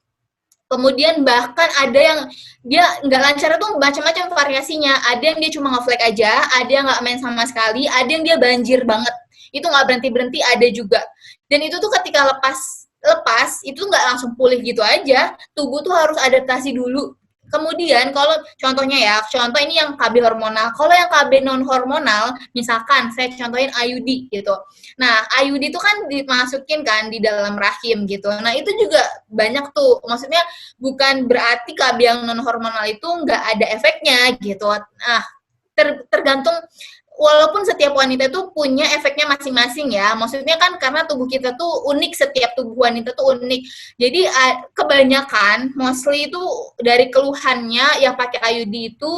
Kemudian bahkan ada yang dia nggak lancar tuh macam-macam variasinya. Ada yang dia cuma nge-flag aja, ada yang nggak main sama sekali, ada yang dia banjir banget. Itu nggak berhenti-berhenti, ada juga. Dan itu tuh ketika lepas itu nggak langsung pulih gitu aja. Tubuh tuh harus adaptasi dulu. Kemudian kalau contohnya ya, contoh ini yang KB hormonal. Kalau yang KB non hormonal, misalkan saya contohin IUD gitu. Nah, IUD itu kan dimasukin kan di dalam rahim gitu. Nah, itu juga banyak tuh. Maksudnya bukan berarti KB yang non hormonal itu nggak ada efeknya gitu. Nah, tergantung, walaupun setiap wanita itu punya efeknya masing-masing ya. Maksudnya kan karena tubuh kita tuh unik, setiap tubuh wanita tuh unik. Jadi kebanyakan mostly itu dari keluhannya yang pakai IUD itu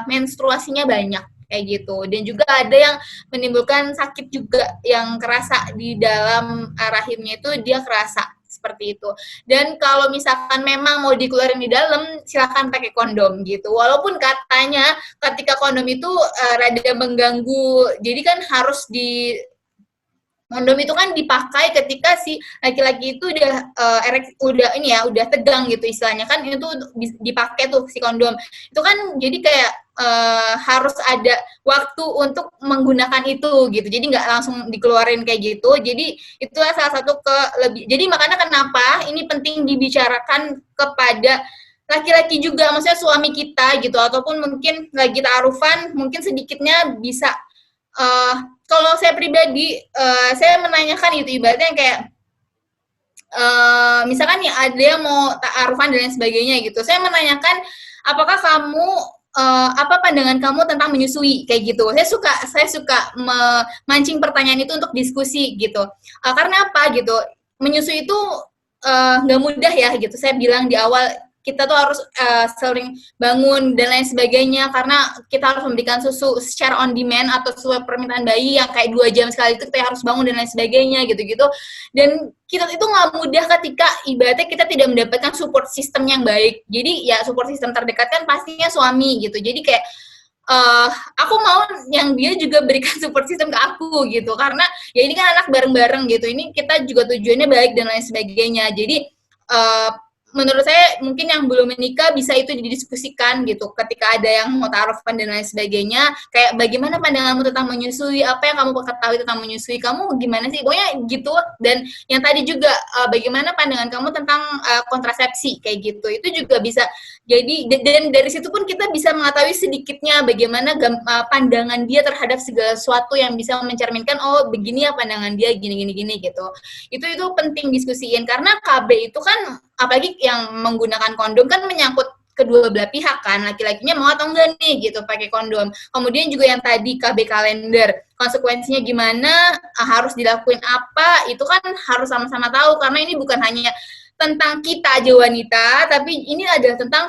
menstruasinya banyak kayak gitu. Dan juga ada yang menimbulkan sakit juga yang kerasa di dalam rahimnya, itu dia kerasa seperti itu. Dan kalau misalkan memang mau dikeluarin di dalam, silakan pakai kondom gitu. Walaupun katanya ketika kondom itu rada mengganggu, jadi kan harus kondom itu kan dipakai ketika si laki-laki itu udah tegang gitu istilahnya, kan itu dipakai tuh si kondom. Itu kan jadi kayak harus ada waktu untuk menggunakan itu gitu. Jadi nggak langsung dikeluarin kayak gitu. Jadi itulah salah satu jadi makanya kenapa ini penting dibicarakan kepada laki-laki juga, maksudnya suami kita gitu, ataupun mungkin lagi ta'arufan, mungkin sedikitnya bisa kalau saya pribadi, saya menanyakan itu ibaratnya kayak misalkan nih ada yang mau ta'arufan dan lain sebagainya gitu. Saya menanyakan, apakah kamu apa pandangan kamu tentang menyusui kayak gitu. Saya suka memancing pertanyaan itu untuk diskusi gitu. Karena apa gitu? Menyusui itu nggak mudah ya gitu. Saya bilang di awal, kita tuh harus sering bangun dan lain sebagainya, karena kita harus memberikan susu secara on demand atau sesuai permintaan bayi yang kayak 2 jam sekali itu kita harus bangun dan lain sebagainya gitu-gitu. Dan kita itu nggak mudah ketika ibaratnya kita tidak mendapatkan support system yang baik. Jadi ya support system terdekat kan pastinya suami gitu. Jadi kayak aku mau yang dia juga berikan support system ke aku gitu, karena ya ini kan anak bareng-bareng gitu. Ini kita juga tujuannya baik dan lain sebagainya. Jadi menurut saya mungkin yang belum menikah bisa itu didiskusikan gitu ketika ada yang mau ta'arufan dan lain sebagainya, kayak bagaimana pandanganmu tentang menyusui, apa yang kamu ketahui tentang menyusui, kamu gimana sih, pokoknya gitu. Dan yang tadi juga bagaimana pandangan kamu tentang kontrasepsi kayak gitu, itu juga bisa jadi, dan dari situ pun kita bisa mengetahui sedikitnya bagaimana pandangan dia terhadap segala sesuatu yang bisa mencerminkan, oh begini ya pandangan dia, gini gitu. Itu penting diskusiin, karena KB itu kan apalagi yang menggunakan kondom kan menyangkut kedua belah pihak kan, laki-lakinya mau atau enggak nih gitu pakai kondom. Kemudian juga yang tadi KB kalender, konsekuensinya gimana, harus dilakuin apa, itu kan harus sama-sama tahu, karena ini bukan hanya tentang kita aja wanita, tapi ini adalah tentang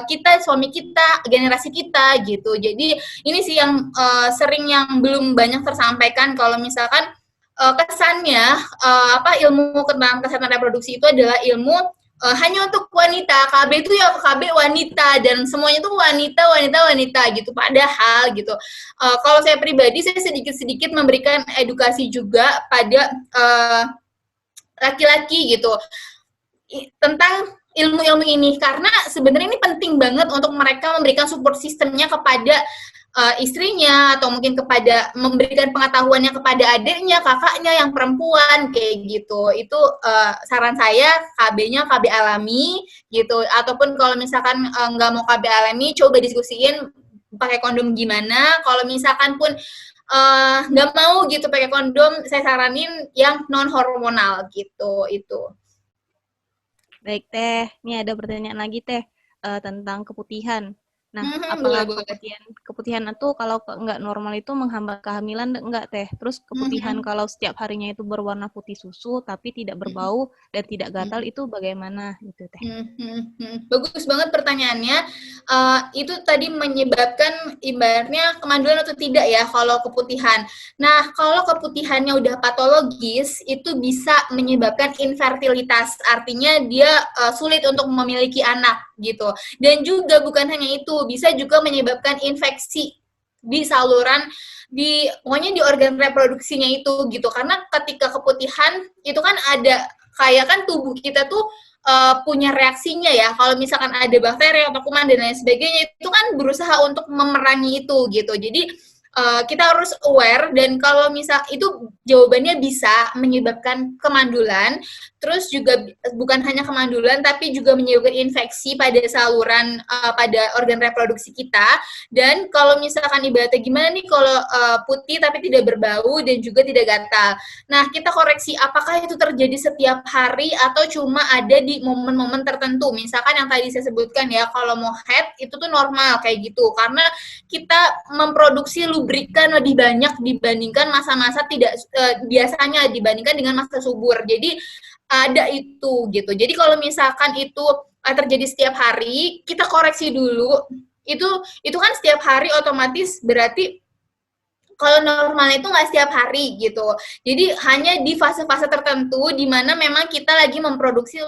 kita, suami kita, generasi kita gitu. Jadi ini sih yang sering yang belum banyak tersampaikan, kalau misalkan kesannya ilmu tentang kesehatan reproduksi itu adalah ilmu hanya untuk wanita. KB itu ya KB wanita dan semuanya tuh wanita gitu. Padahal gitu, kalau saya pribadi, saya sedikit memberikan edukasi juga pada laki-laki gitu tentang ilmu-ilmu ini, karena sebenarnya ini penting banget untuk mereka memberikan support sistemnya kepada istrinya, atau mungkin memberikan pengetahuannya kepada adiknya, kakaknya yang perempuan, kayak gitu. Itu saran saya, KB alami gitu. Ataupun kalau misalkan nggak mau KB alami, coba diskusiin pakai kondom gimana. Kalau misalkan pun nggak mau gitu pakai kondom, saya saranin yang non hormonal gitu. Itu. Baik Teh, ini ada pertanyaan lagi Teh tentang keputihan. Nah, Boleh. apakah keputihan itu kalau nggak normal itu menghambat kehamilan enggak Teh? Terus keputihan kalau setiap harinya itu berwarna putih susu tapi tidak berbau dan tidak gatal itu bagaimana gitu Teh? Bagus banget pertanyaannya. Itu tadi menyebabkan ibaratnya kemandulan atau tidak ya kalau keputihan. Nah, kalau keputihannya udah patologis itu bisa menyebabkan infertilitas. Artinya dia sulit untuk memiliki anak gitu. Dan juga bukan hanya itu, bisa juga menyebabkan infeksi di saluran, pokoknya di organ reproduksinya itu gitu. Karena ketika keputihan itu kan ada kayak kan tubuh kita tuh punya reaksinya ya. Kalau misalkan ada bakteri atau kuman dan lain sebagainya, itu kan berusaha untuk memerangi itu gitu. Jadi kita harus aware, dan kalau misal itu jawabannya bisa menyebabkan kemandulan, terus juga bukan hanya kemandulan tapi juga menyebabkan infeksi pada saluran pada organ reproduksi kita. Dan kalau misalkan ibaratnya gimana nih kalau putih tapi tidak berbau dan juga tidak gatal. Nah, kita koreksi apakah itu terjadi setiap hari atau cuma ada di momen-momen tertentu. Misalkan yang tadi saya sebutkan ya, kalau mau head itu tuh normal kayak gitu karena kita memproduksi lubrikan lebih banyak dibandingkan masa-masa tidak biasanya dibandingkan dengan masa subur. Jadi ada itu gitu. Jadi kalau misalkan itu terjadi setiap hari, kita koreksi dulu. Itu kan setiap hari otomatis berarti kalau normal itu nggak setiap hari gitu. Jadi hanya di fase-fase tertentu di mana memang kita lagi memproduksi